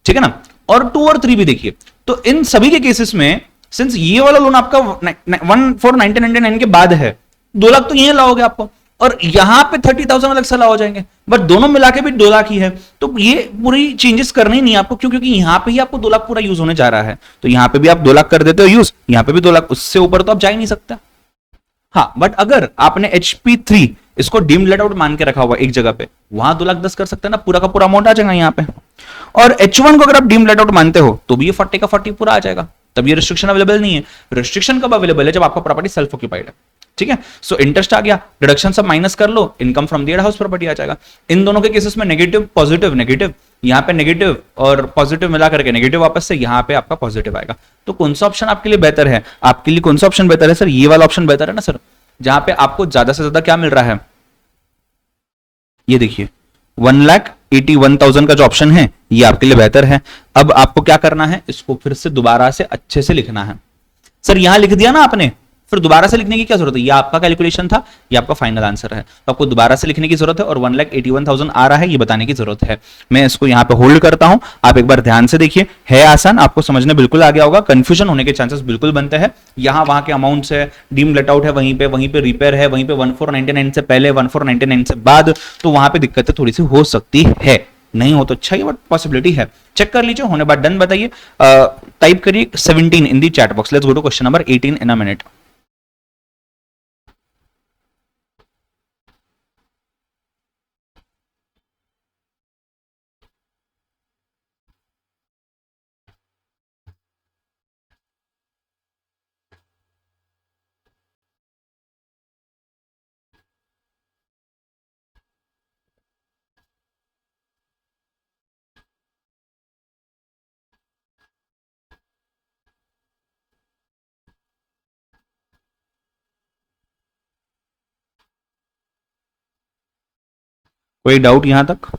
ठीक है ना। और 2 और 3 भी देखिए, तो इन सभी के केसेस में सिंस ये वाला लोन आपका 1/4/1999 के बाद है, 2 लाख तो यहीं लाओगे आपको, और यहां पे 30,000 अलग से लाओ जाएंगे, बट दोनों मिला के भी 2 लाख ही है। तो ये पूरी चेंजेस करनी नहीं आपको, क्यों? क्योंकि यहां पे ही आपको 2 लाख पूरा यूज होने जा रहा है, तो यहां पे भी आप 2 लाख कर देते हो यूज, यहां पे भी 2 लाख, उससे ऊपर तो आप जा ही नहीं सकता। हाँ, बट अगर आपने HP3 इसको डीम लेट आउट मान के रखा हुआ एक जगह पे, वहां 2 लाख 10 कर सकते हैं ना, पूरा का पूरा अमाउंट आ जाएगा यहाँ पे। और H1 को अगर आप डीम लेट आउट मानते हो तो भी ये 40 का 40 पूरा आ जाएगा, तब ये रिस्ट्रिक्शन अवेलेबल नहीं है। रिस्ट्रिक्शन कब अवेलेबल है? जब आपका प्रॉपर्टी सेल्फ ऑक्यूपाइड है, ठीक है। सो इंटरेस्ट आ गया, डिडक्शन सब माइनस कर लो, income from the head house property आ जाएगा। इन दोनों के केसेस में नेगेटिव पॉजिटिव नेगेटिव, यहाँ पे नेगेटिव और पॉजिटिव मिला करके नेगेटिव वापस से यहाँ पे आपका पॉजिटिव आएगा। तो कौन सा ऑप्शन आपके लिए बेहतर है? आपके लिए कौन सा ऑप्शन बेहतर है सर? ये वाला ऑप्शन बेहतर है ना सर, जहां पे आपको ज्यादा से ज्यादा क्या मिल रहा है, ये देखिए 1,81,000 का जो ऑप्शन है ये आपके लिए बेहतर है। अब आपको क्या करना है, इसको फिर से दोबारा से अच्छे से लिखना है। सर यहां लिख दिया ना आपने, फिर दोबारा से लिखने की क्या जरूरत है? ये आपका कैलकुलेशन था, ये आपका फाइनल आंसर है, तो आपको दोबारा से लिखने की जरूरत है, और 1,81,000 आ रहा है ये बताने की जरूरत है। मैं इसको यहां पे होल्ड करता हूं, आप एक बार ध्यान से देखिए, है आसान, आपको समझने बिल्कुल आ गया होगा, कंफ्यूजन होने के चांसेस बिल्कुल बनते हैं। यहां वहां के अमाउंट्स है, डीम लेट आउट है, वहीं पे रिपेयर है, वहीं पे 1499 से पहले 1499 से बाद, तो वहां पे दिक्कतें थोड़ी सी हो सकती है। नहीं हो तो अच्छा ही, बट पॉसिबिलिटी है। चेक कर लीजिए, होने बाद डन बताइए। टाइप करिए 17 in the chat box. Let's go to question number 18 in a minute. कोई डाउट यहां तक?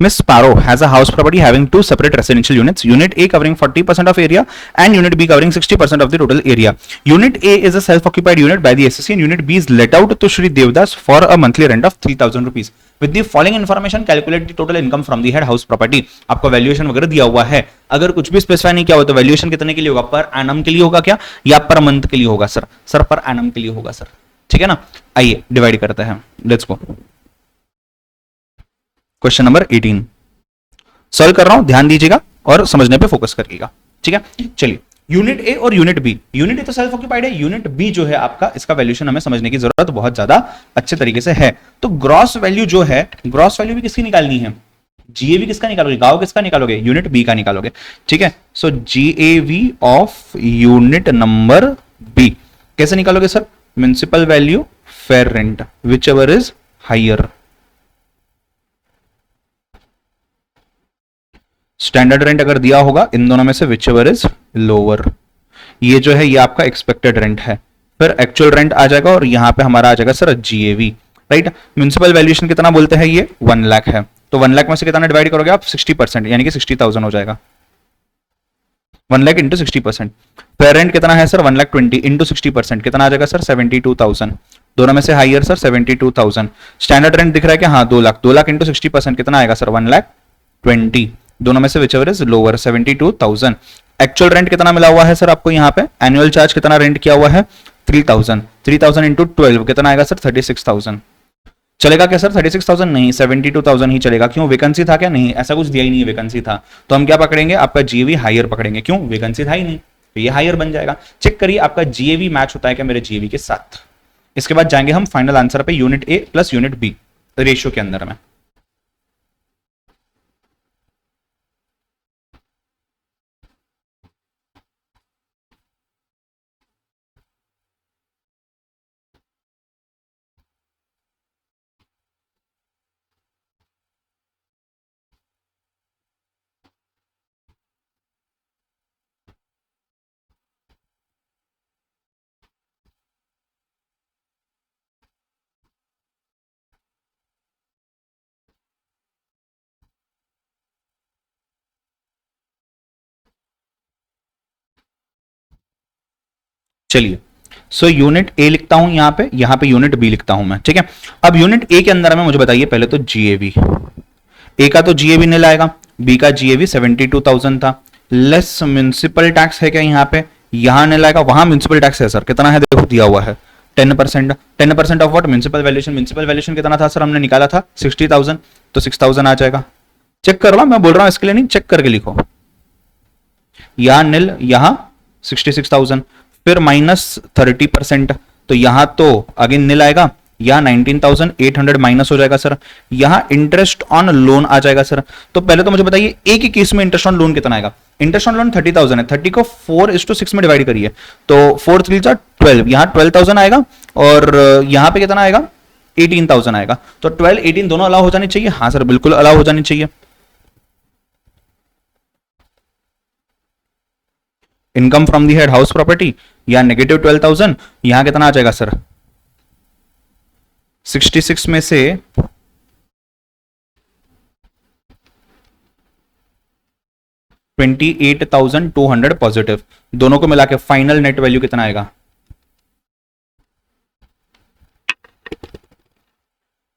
Miss Sparrow has a house property having two separate residential units. Unit A covering 40% of area and Unit B covering 60% of the total area. Unit A is a self-occupied unit by the SSC and Unit B is let out to Shri Devdas for a monthly rent of 3,000 rupees. With the following information, calculate the total income from the head house property. आपको valuation वगैरह दिया हुआ है, अगर कुछ भी specify नहीं किया हो तो वैल्यूएशन कितने के लिए होगा? पर एनम के लिए होगा क्या, या पर मंथ के लिए होगा? सर पर एनम के लिए होगा सर, ठीक है ना। आइए डिवाइड करते हैं, let's go. Question number 18 solve कर रहा हूं, ध्यान दीजिएगा और समझने पे फोकस करिएगा, ठीक है। चलिए, यूनिट ए और यूनिट बी, यूनिट ए तो सेल्फ ऑक्यूपाइड है, यूनिट बी जो है आपका, इसका वैल्यूएशन हमें समझने की जरूरत बहुत ज्यादा अच्छे तरीके से है। तो ग्रॉस वैल्यू जो है, ग्रॉस वैल्यू भी किसकी निकालनी है? जीएवी किसका निकालोगे? गांव किसका निकालोगे? यूनिट बी का निकालोगे, ठीक है। So GAV of unit number B कैसे निकालोगे sir? Municipal value, fair rent, whichever is higher. Standard rent अगर दिया होगा इन दोनों में से विच एवर इज लोअर, ये जो है ये आपका एक्सपेक्टेड रेंट है, फिर एक्चुअल रेंट आ जाएगा और यहां पे हमारा आ जाएगा sir GAV, right. Municipal valuation कितना बोलते हैं? ये 1 लाख है, तो 1 लाख में से कितना डिवाइड करोगे आप? 60%, यानी कि 60,000 हो जाएगा। 1 लाख इंटू 60%। फेयर रेंट कितना है सर? 1,20,000 इंटू 60% कितना आ जाएगा सर? 72,000। दोनों में से हाइयर सर 72,000। स्टैंडर्ड रेंट दिख रहा है कि हाँ 2 लाख, 2 लाख इंटू 60% कितना आएगा सर? 1,20,000। दोनों में से whichever is lower, 72,000। Actual rent कितना मिला हुआ है सर आपको यहाँ पे? एनुअल चार्ज कितना रेंट किया हुआ है? 3,000। 3,000 इंटू 12 कितना आएगा सर? 36,000। चलेगा क्या सर? 36,000 नहीं, 72,000 ही चलेगा। क्यों? वैकेंसी था क्या? नहीं, ऐसा कुछ दिया ही नहीं है, वैकेंसी था। तो हम क्या पकड़ेंगे? आपका जीएवी हायर पकड़ेंगे। क्यों? वैकेंसी था ही नहीं, तो ये हायर बन जाएगा। चेक करिए आपका जीएवी मैच होता है क्या मेरे जीएवी के साथ। इसके बाद जाएंगे हम फाइनल आंसर पे, unit A plus unit B ratio के अंदर में। चलिए, सो यूनिट ए लिखता हूं यहां पे यूनिट बी लिखता हूं मैं, ठीक है। अब यूनिट ए के अंदर में मुझे बताइए पहले तो जीएवी, ए का तो जीएवी नील आएगा, बी का जीएवी 72,000 था, लेस म्यूनिसिपल टैक्स है क्या यहाँ पे? यहां नील आएगा, वहां म्यूनिसिपल टैक्स है सर, कितना है देखो दिया हुआ है 10%। 10% of what? Municipal valuation. Municipal valuation कितना था सर? हमने निकाला था 60,000, तो 6,000 आ जाएगा। चेक कर लो, मैं बोल रहा हूं इसके लिए नहीं, चेक करके लिखो। यहां नील, यहां 66,000, फिर माइनस 30%, तो यहां तो अगेन नील आएगा, यहां 19,800 माइनस हो जाएगा सर, यहां इंटरेस्ट ऑन लोन आ जाएगा सर। तो पहले तो मुझे बताइए एक ही केस में इंटरेस्ट ऑन लोन कितना आएगा? इंटरेस्ट ऑन लोन 30,000 है, 30 को 4:6 में डिवाइड करिए, तो 4 3 12, यहां 12,000 आएगा, और यहां पे कितना आएगा? 18,000 आएगा। तो 12 18 दोनों अलाउ हो जानी चाहिए। हाँ सर बिल्कुल अलाउ हो जानी चाहिए। Income from the head house property, या नेगेटिव 12,000, यहां कितना आ जाएगा सर? 66 में से 28,200 पॉजिटिव, दोनों को मिला के फाइनल नेट वैल्यू कितना आएगा?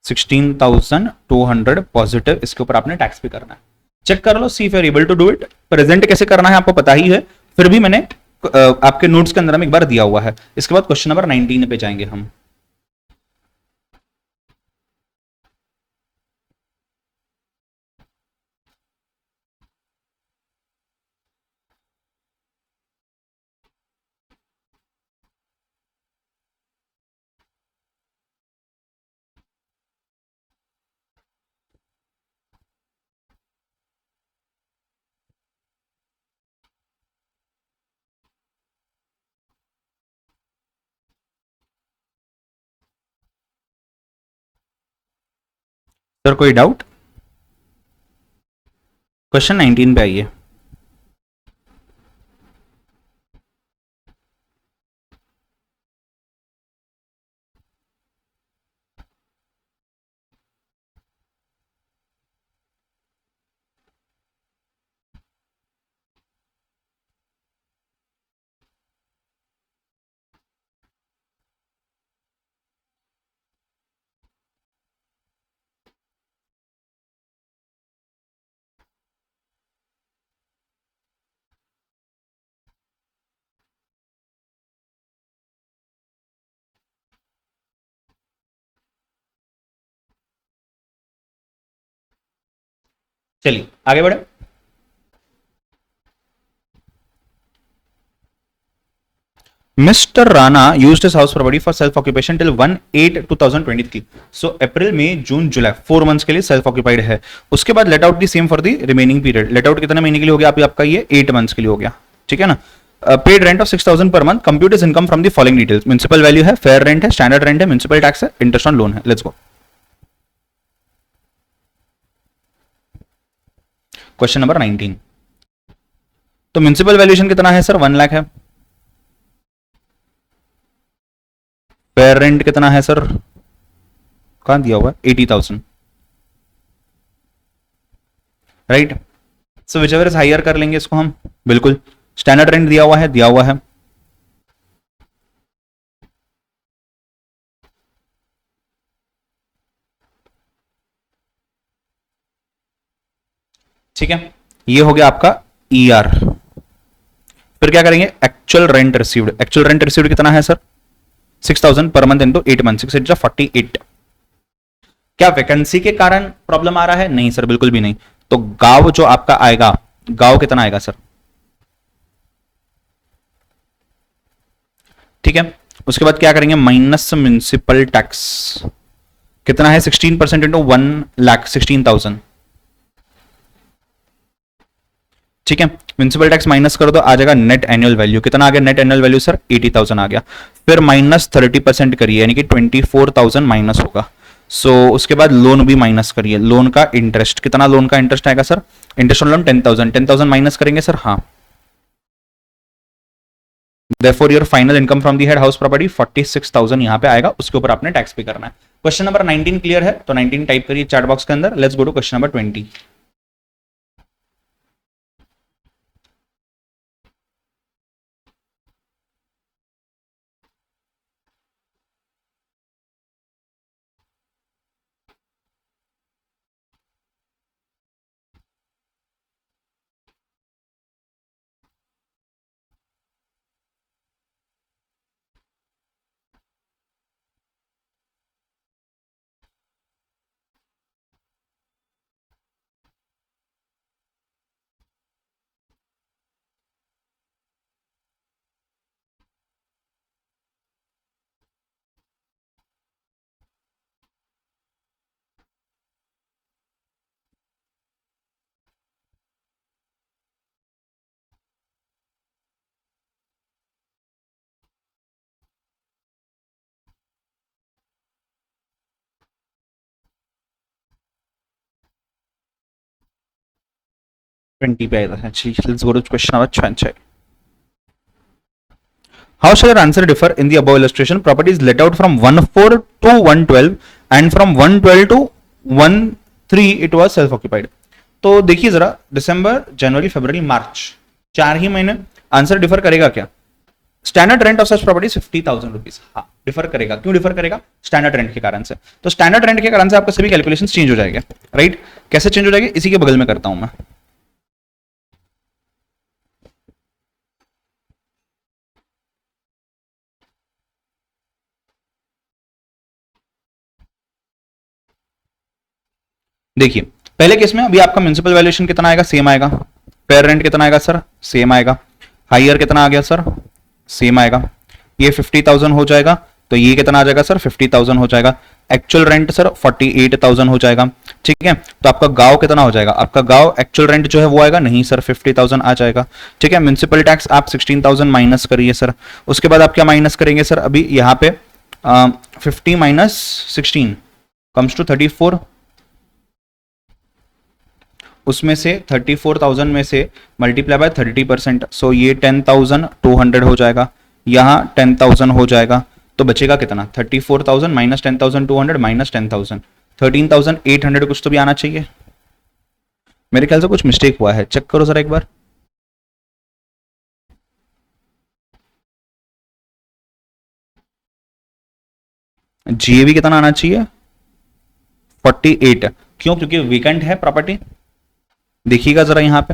16,200 पॉजिटिव। इसके ऊपर आपने टैक्स भी करना है। चेक कर लो, see if you are able to do it. Present कैसे करना है आपको पता ही है, फिर भी मैंने आपके नोट्स के अंदर में एक बार दिया हुआ है। इसके बाद क्वेश्चन नंबर 19 पे जाएंगे हम। सर कोई डाउट? क्वेश्चन 19 पे आइए। चलिए आगे बढ़े। Mister Rana used his house property for self occupation till 1/8/2023। So अप्रैल मई जून जुलाई 4 मंथ्स के लिए सेल्फ ऑक्यूपाइड है। उसके बाद let out the same for the remaining period. Let out कितने महीने के लिए हो गया? आपका ये 8 मंथ्स के लिए हो गया, ठीक है ना। Paid rent of 6,000 per month. Compute is income from the following details. Municipal value है, फेयर रेंट है, स्टैंडर्ड रेंट है, म्युनिसिपल टैक्स है, इंटरेस्ट ऑन लोन है। Let's go. Question number 19। तो म्युनिसिपल वैल्यूएशन कितना है सर? 1 लाख है। फेयर रेंट कितना है सर? कहां दिया हुआ है? 80,000, right. So whichever is higher कर लेंगे इसको हम, बिल्कुल। स्टैंडर्ड रेंट दिया हुआ है, दिया हुआ है। ठीक है, ये हो गया आपका ईआर। फिर क्या करेंगे? Actual rent received. Actual rent received कितना है sir? 6,000 per month into 8 month, 6 8 48। क्या वैकेंसी के कारण प्रॉब्लम आ रहा है? नहीं सर, बिल्कुल भी नहीं। तो गांव जो आपका आएगा, गांव कितना आएगा सर? ठीक है, उसके बाद क्या करेंगे, माइनस म्युनिसिपल टैक्स कितना है, 16% इंटू 1,16,000। ठीक है, म्युनिसिपल टैक्स माइनस कर दो, आ जाएगा नेट एनुअल वैल्यू। कितना आ गया नेट एनुअल वैल्यू सर? 80,000 आ गया। फिर माइनस 30% करिए, यानी कि 24,000 माइनस होगा। सो उसके बाद लोन भी माइनस करिए, लोन का इंटरेस्ट कितना, लोन का इंटरेस्ट आएगा sir? Interest on loan 10,000, 10,000 minus करेंगे सर, हाँ। Therefore your final income from the head house property 46,000 यहां पे आएगा, उसके ऊपर आपने टैक्स पे करना है। क्वेश्चन नंबर 19 क्लियर है? तो 19 टाइप करिए चैट बॉक्स के अंदर। Let's go to question number 20। Twenty पे आया था। Let's go to question number 26। How shall your answer differ in the above illustration? Property is let out from 1/4 to 1/12 and from 1/12 to 1/3 it was self occupied। तो देखिए जरा, दिसंबर, जनवरी, फरवरी, मार्च, 4 ही महीने। Answer differ करेगा क्या? Standard rent of such property 50,000 rupees. हाँ, differ करेगा। क्यों differ करेगा? स्टैंडर्ड रेंट के कारण से। तो स्टैंडर्ड रेंट के कारण से आपका सभी कैलकुलेशन चेंज हो जाएगा, राइट? कैसे चेंज हो जाएगा, इसी के बगल में करता हूं मैं। देखिए, पहले केस में अभी आपका म्युनिसिपल वैल्यूएशन कितना आएगा? सेम आएगा। फेयर रेंट कितना आएगा सर? सेम आएगा। हायर कितना आ गया सर? सेम आएगा। ये 50,000 हो जाएगा, तो ये कितना आ जाएगा सर? 50,000 हो जाएगा। एक्चुअल रेंट सर 48,000 हो जाएगा। ठीक है, तो आपका गांव कितना हो जाएगा? आपका गांव एक्चुअल रेंट जो है वो आएगा नहीं सर, 50,000 आ जाएगा। ठीक है, म्युनिसिपल टैक्स आप 16,000 माइनस करिए सर। उसके बाद आप क्या माइनस करेंगे सर? अभी यहाँ पे 50 माइनस 16 कम्स टू 34। उसमें से 34,000 में से मल्टीप्लाई बाय 30%, सो ये 10,200 हो जाएगा। यहाँ 10,000 हो जाएगा, तो बचेगा कितना? 34,000 माइनस 10,200 माइनस 10,000, 13,800 कुछ तो भी आना चाहिए। मेरे ख्याल से कुछ मिस्टेक हुआ है, चेक करो जरा एक बार। जीएवी कितना आना चाहिए? 48। क्यों? क्योंकि वीकेंट है प्रॉपर्टी। देखिएगा जरा यहां पे,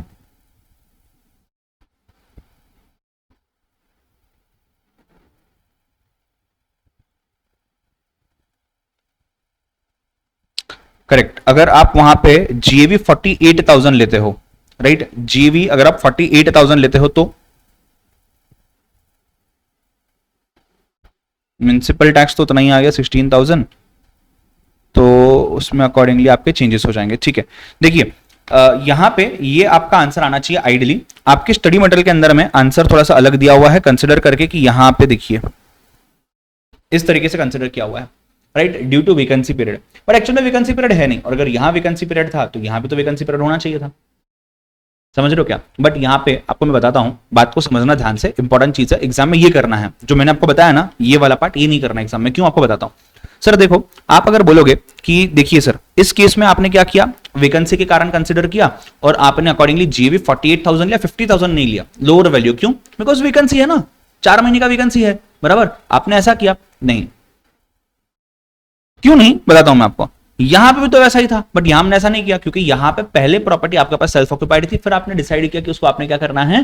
करेक्ट। अगर आप वहां पे जीएवी 48,000 लेते हो, राइट, जीएवी अगर आप 48,000 लेते हो तो म्युनिसिपल टैक्स तो उतना ही आ गया 16,000, तो उसमें अकॉर्डिंगली आपके चेंजेस हो जाएंगे। ठीक है, देखिए यहां पे ये आपका आंसर आना चाहिए आइडियली। आपके स्टडी मटेरियल के अंदर में आंसर थोड़ा सा अलग दिया हुआ है, कंसिडर करके कि यहां पे देखिए इस तरीके से कंसिडर किया हुआ है, right, due to vacancy period. पर एक्चुअल में वैकेंसी पीरियड है नहीं, और अगर यहां वैकेंसी पीरियड था तो यहां भी तो वैकेंसी पीरियड होना चाहिए था। समझ रहे हो क्या? बट यहाँ पे आपको मैं बताता हूं, बात को समझना ध्यान से, इंपॉर्टेंट चीज है। एग्जाम में ये करना है जो मैंने आपको बताया ना, ये वाला पार्ट ये नहीं करना एग्जाम में। क्यों? आपको बताता हूं सर। देखो, आप अगर बोलोगे कि देखिए सर इस केस में आपने क्या किया, वैकेंसी के कारण कंसिडर किया और आपने अकॉर्डिंगली जीएवी 48,000 लिया, 50,000 नहीं लिया, लोअर वैल्यू। क्यों? बिकॉज वैकेंसी है ना, 4 महीने का वैकेंसी है, बराबर। आपने ऐसा किया नहीं। क्यों नहीं? बताता हूं मैं आपको। यहां पे भी तो वैसा ही था, बट यहां हमने ऐसा नहीं किया, क्योंकि यहां पे पहले प्रॉपर्टी आपके पास सेल्फ ऑक्युपाइड थी, फिर आपने डिसाइड किया कि उसको आपने क्या करना है,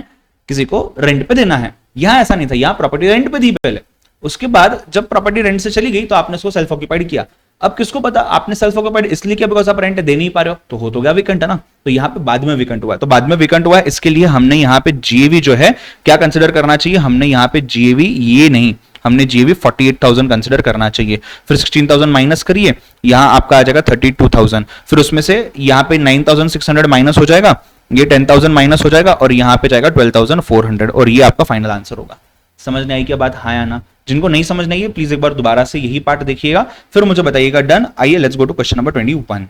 किसी को रेंट पे देना है। यहां ऐसा नहीं था, यहां प्रॉपर्टी रेंट पे थी पहले, उसके बाद जब प्रॉपर्टी रेंट से चली गई तो आपने उसको सेल्फ ऑक्युपाइड किया। अब किसको पता, आपने सेल्फ ऑक्यूपाइड इसलिए किया बिकॉज आप रेंट दे नहीं पा रहे हो, तो गया विकेंट है ना। तो यहाँ पे बाद में विकेंट हुआ है, तो बाद में विकेंट हुआ है, इसके लिए हमने यहाँ पे जीएवी जो है क्या कंसिडर करना चाहिए, हमने यहाँ पे जीएवी ये नहीं, हमने जीएवी 48,000 कंसिडर करना चाहिए। फिर 16,000 माइनस करिए, यहाँ आपका आ जाएगा 32,000, फिर उसमें से यहाँ पे 9,600 माइनस हो जाएगा, ये 10,000 माइनस हो जाएगा और यहाँ पे जाएगा 12,400 और ये आपका फाइनल आंसर होगा। समझ नहीं आई क्या बात, हाँ या ना? जिनको नहीं समझ नहीं है प्लीज एक बार दोबारा से यही पार्ट देखिएगा, फिर मुझे बताइएगा। डन, आइए let's go to question number 21।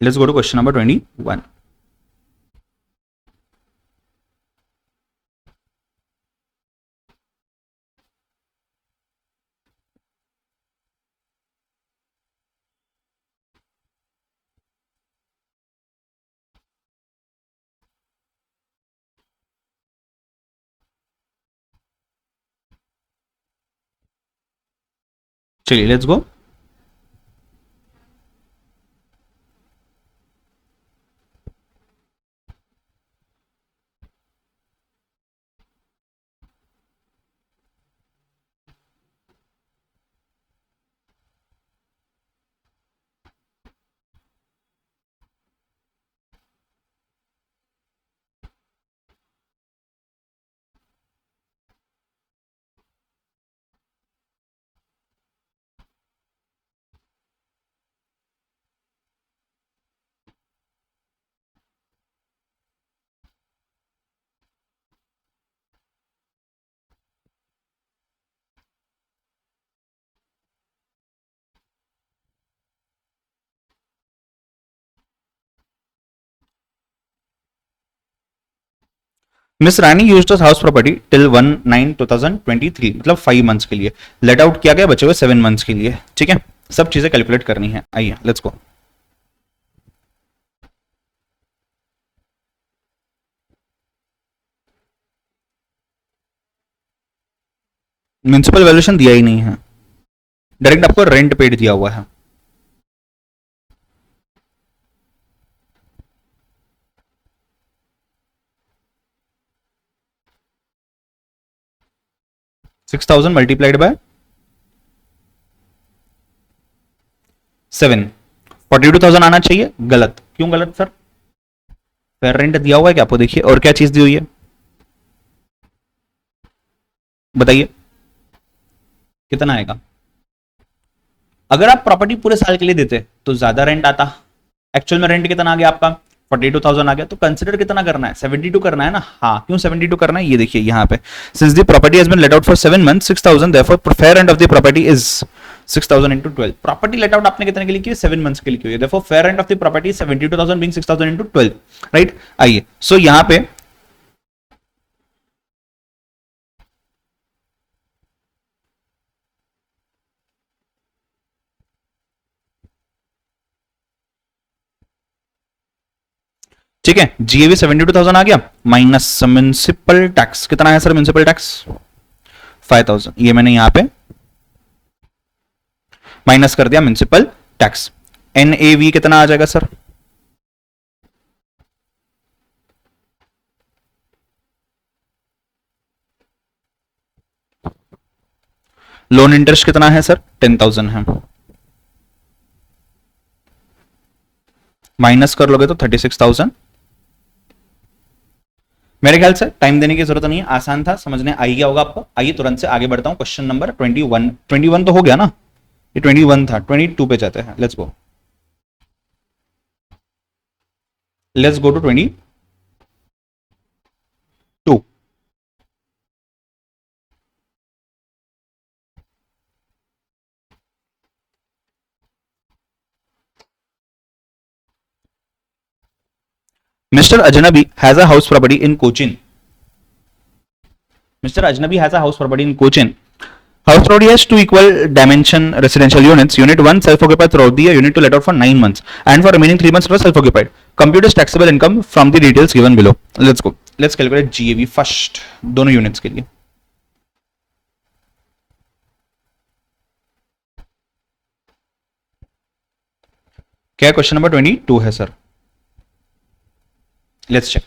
Let's go to question number 21। चलिए let's go. Miss Rani used house property till 1/9/2023, मतलब 5 मंथ्स के लिए। लेट आउट किया गया बचे हुए 7 मंथ्स के लिए। ठीक है, सब चीजें कैलकुलेट करनी है, आइए लेट्स गो। म्युनिसिपल वैल्यूएशन दिया ही नहीं है, डायरेक्ट आपको रेंट पेड दिया हुआ है। $6,000 मल्टीप्लाइड बाय 7, 42,000 आना चाहिए। गलत, क्यों गलत सर? फेयर रेंट दिया हुआ है क्या आपको, देखिए, और क्या चीज दी हुई है बताइए कितना आएगा। अगर आप प्रॉपर्टी पूरे साल के लिए देते तो ज्यादा रेंट आता, एक्चुअल में रेंट कितना आ गया आपका 42,000 आ गया, तो कंसिडर कितना करना है 72 करना है ना। हाँ, क्यों 72 करना है, ये देखिए यहाँ पे, since the property has been let out for 7 months 6,000, therefore fair rent of the property is 6,000 into 12। Property let out आपने कितने के लिए की, 7 मंथ्स के लिए की, therefore fair rent of the property 72,000 being 6,000 into 12, right. आइए, सो यहाँ पे ठीक है, जीएवी 72,000 आ गया, माइनस म्युनिसिपल टैक्स कितना है सर, म्युनिसिपल टैक्स 5,000, ये मैंने यहां पे माइनस कर दिया म्युनिसिपल टैक्स। एनएवी कितना आ जाएगा सर, लोन इंटरेस्ट कितना है सर 10,000 है, माइनस कर लोगे तो 36,000। मेरे ख्याल से टाइम देने की जरूरत नहीं है, आसान था, समझने आ गया होगा आपको। आइए तुरंत से आगे बढ़ता हूं, क्वेश्चन नंबर 21। 21 तो हो गया ना, ये 21 था, 22 पे जाते हैं, let's go. Let's go to 22। Mr. Ajnabi has a house property in Cochin. Mr. Ajnabi has a house property in Cochin. House property has two equal dimension residential units. Unit 1 self-occupied throughout the year. Unit 2 let out for 9 months. And for remaining 3 months it was self-occupied. Compute his taxable income from the details given below. Let's go. Let's calculate GAV first. दोनों units के लिए. क्या question number 22 है sir? Let's check.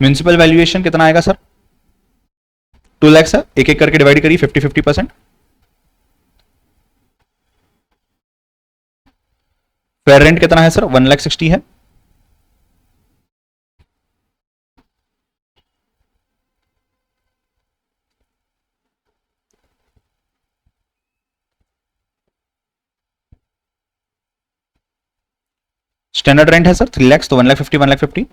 Municipal valuation कितना आएगा sir? 2 lakh sir, एक एक करके डिवाइड करिए 50-50%। फेयर रेंट कितना है सर? 1,60,000 है। स्टैंडर्ड रेंट है सर 3 लाख, तो 1,50,000 1,50,000।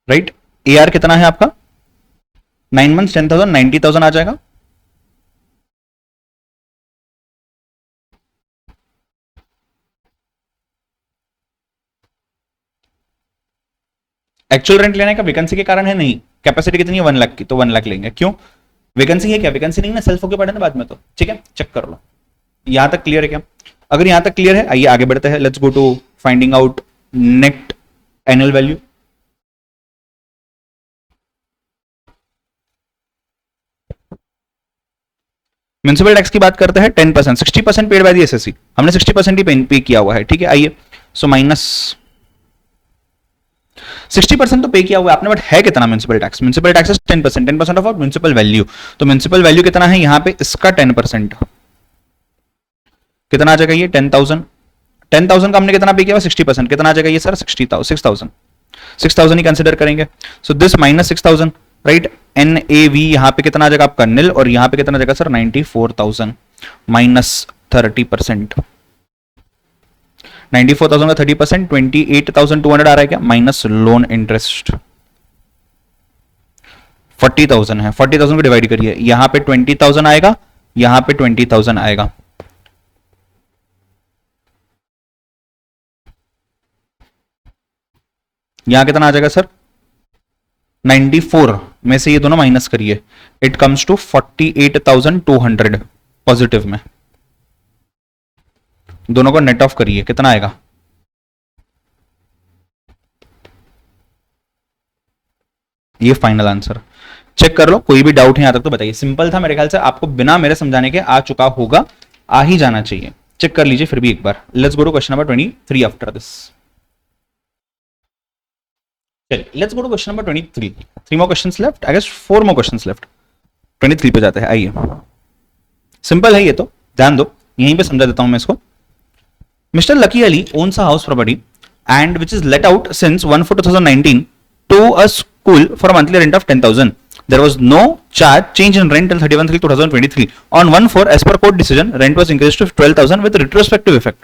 राइट, AR कितना है आपका? 9 मंथ्स 10,000, 90,000 आ जाएगा। एक्चुअल रेंट लेने का वैकेंसी के कारण है नहीं, कैपेसिटी कितनी है 1 लाख की, तो 1 लाख लेंगे। क्यों? वैकेंसी है क्या? वैकेंसी नहीं ना, सेल्फ ऑक्यूपाइड है ना बाद में, तो ठीक है, चेक कर लो। यहां तक क्लियर है क्या? अगर यहां तक क्लियर है, आइए आगे बढ़ते हैं। Let's go to finding out net annual value. Municipal tax की बात करते हैं 10%, 60% पेड बाय दी एसएससी, हमने 60% ही पे किया हुआ है, ठीक है। आइए, सो माइनस 60% तो पे किया हुआ है आपने, बट है कितना municipal tax? Municipal tax 10%, 10% of municipal value. तो म्युनिसिपल वैल्यू कितना है यहां पे? इसका 10% कितना आ जाएगा? ये 10,000। 10,000 का हमने कितना पे किया हुआ? 60%, कितना आ जाएगा ये सर? 6,000। 6,000 ही कंसिडर करेंगे। So this minus 6,000, right. NAV यहां पे कितना आ जाएगा आपका? निल, और यहां पे कितना आ जाएगा सर? 94,000 माइनस 30%। 94,000 का 30% 28,200 आ रहा है क्या? माइनस लोन इंटरेस्ट 40,000 है। 40,000 को डिवाइड करिए, यहां पे 20,000 आएगा, यहां पे 20,000 आएगा। यहां कितना आ जाएगा सर? 94 में से ये दोनों माइनस करिए, इट कम्स टू 48,200 पॉजिटिव में। दोनों को नेट ऑफ करिए, कितना आएगा? ये फाइनल आंसर। चेक कर लो, कोई भी डाउट है यहां तक तो बताइए। सिंपल था, मेरे ख्याल से आपको बिना मेरे समझाने के आ चुका होगा, आ ही जाना चाहिए। चेक कर लीजिए फिर भी एक बार। Let's go to question number 23 after this. चलिए, let's go to question number 23। 3 more questions left, I guess 4 more questions left. 23 पे जाते हैं, आइए। सिंपल है ये तो, ध्यान दो, यहीं पे समझा देता हूं मैं इसको। Mr. Lucky Ali owns a house property and which is let out since 1/4/2019 to a school for a monthly rent of 10,000. There was no change in rent till 31/3/2023. On 1/4, as per court decision, rent was increased to 12,000 with retrospective effect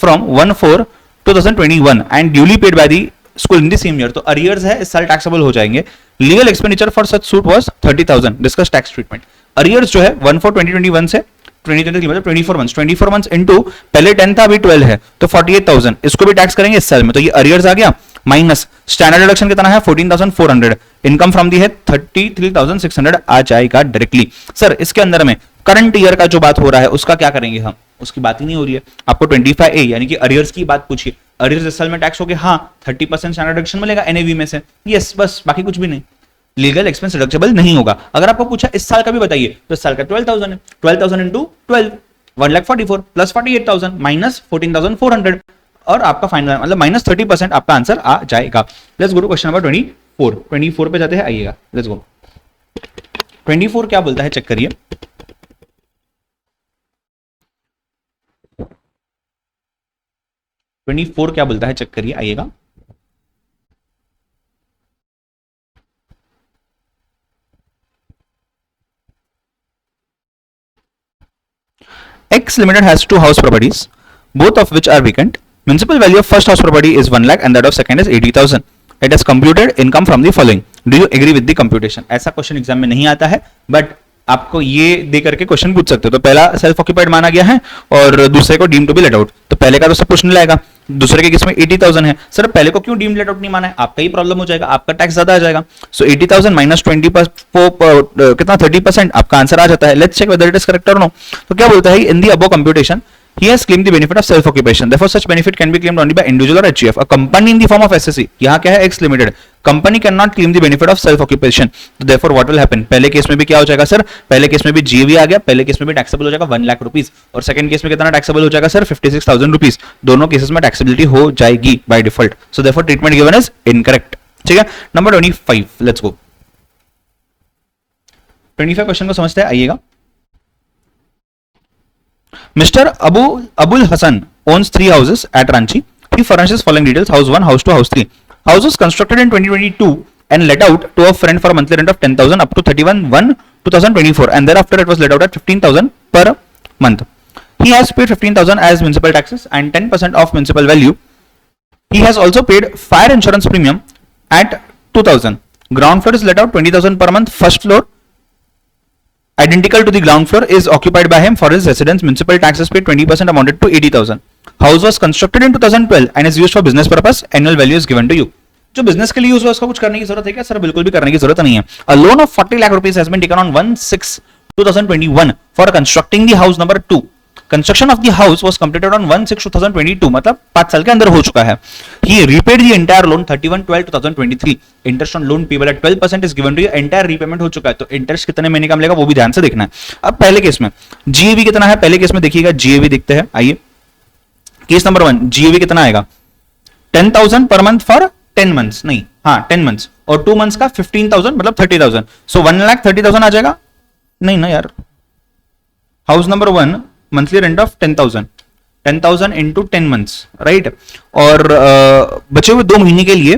from 1/4/2021 and duly paid by the school in the same year. तो arrears है, इस साल taxable हो जाएंगे। Legal expenditure for such suit was 30,000. Discuss tax treatment. Arrears जो है 1/4/2021 से 2023 मतलब 24 मंथ्स इनटू पहले 10 था, अभी 12 है, तो 48,000 इसको भी टैक्स करेंगे इस साल में, तो ये अरियर्स आ गया। माइनस स्टैंडर्ड डिडक्शन कितना है? 14,400। इनकम फ्रॉम दी है 33,600 आ जाएगा डायरेक्टली। सर इसके अंदर में करंट ईयर का जो बात हो रहा है उसका क्या करेंगे हम? उसकी बात ही नहीं हो रही है। आपको 25A यानी कि अरियर्स की बात पूछिए, अरियर्स इस साल में टैक्स हो गया, हाँ 30% स्टैंडर्ड डिडक्शन मिलेगा NAV में से, यस बस, बाकी कुछ भी नहीं। लीगल एक्सपेंस डिडक्टेबल नहीं होगा। अगर आपको पूछा इस साल का भी बताइए, तो इस साल का 12,000 है, 12,000 इंटू 12 1,44,000 प्लस 48,000 माइनस 14,400 और आपका फाइनल मतलब माइनस 30% आपका आंसर आ जाएगा। Let's go to question number 24 पे जाते हैं, आइएगा। Let's go. 24 क्या बोलता है चेक करिए। क्या बोलता है चेक करिए, आइएगा। X Limited has 2 house properties, both of which are vacant. Municipal value of first house property is 1 lakh and that of second is 80,000. It has computed income from the following. Do you agree with the computation? ऐसा question exam में नहीं आता है, but आपको ये दे करके question पूछ सकते हो। तो पहला सेल्फ ऑक्यूपाइड माना गया है और दूसरे को deem to be let out, तो पहले का तो सब कुछ नहीं लाएगा, दूसरे के केस में 80,000 है। सर पहले को क्यों डीम लेट आउट नहीं माना है? आपका ही प्रॉब्लम हो जाएगा, आपका टैक्स ज्यादा आ जाएगा। सो 80,000 माइनस 20 कितना 30% आपका आंसर आ जाता है। Let's check whether it is correct और नो। तो क्या बोलता है in the above computation He has claimed the benefit of self occupation. Therefore, such benefit can be claimed only by individual or HUF. A company in the form of SSC. यहाँ क्या है? X Limited. Company cannot claim the benefit of self occupation. So therefore, what will happen? पहले case में भी क्या हो जाएगा sir? पहले केस में भी GAV आ गया. पहले केस में भी टैक्सेबल हो जाएगा 1 लाख रुपीस. और सेकंड केस में कितना टैक्सेबल हो जाएगा सर? 56,000 रुपीस. दोनों केसेस में टैक्सेबिलिटी हो जाएगी by default. So therefore, treatment given is incorrect. ठीक है. नंबर 25. Let's go. 25 क्वेश्चन को समझते हैं. आइएगा. Mr. Abul Hassan owns 3 houses at Ranchi. He furnishes following details: house 1, house 2, house 3. House was constructed in 2022 and let out to a friend for a monthly rent of 10,000 up to 31/1/2024, and thereafter it was let out at 15,000 per month. He has paid 15,000 as municipal taxes and 10% of municipal value. He has also paid fire insurance premium at 2,000. Ground floor is let out 20,000 per month. First floor, identical to the ground floor, is occupied by him for his residence. Municipal taxes paid 20% amounted to 80,000. House was constructed in 2012 and is used for business purpose. Annual value is given to you. जो business के लिए use हुआ उसका कुछ करने की जरूरत है क्या सर? बिल्कुल भी करने की जरूरत नहीं है. A loan of 40 lakh rupees has been taken on 1/6/2021 for constructing the house number 2. Construction of the house was completed on 1/6/2022, मतलब 5 साल के अंदर हो चुका है. He repaid the entire loan 31/12/2023. Interest on loan payable at 12% is given to you. Entire repayment हो चुका है, तो इंटरेस्ट कितने महीने का मिलेगा वो भी ध्यान से देखना है. अब पहले केस में GAV कितना है? पहले केस में देखिएगा GAV देखते हैं. आइए केस नंबर 1. GAV कितना आएगा? 10,000 पर मंथ फॉर 10 मंथ्स. नहीं, हाँ 10 मंथ्स, और 2 मंथ्स का 15,000 मतलब 30,000. सो 1,30,000 आ जाएगा. नहीं ना यार, house number 1 monthly rent of 10,000 into 10 months, right. और बचे हुए 2 महीने के लिए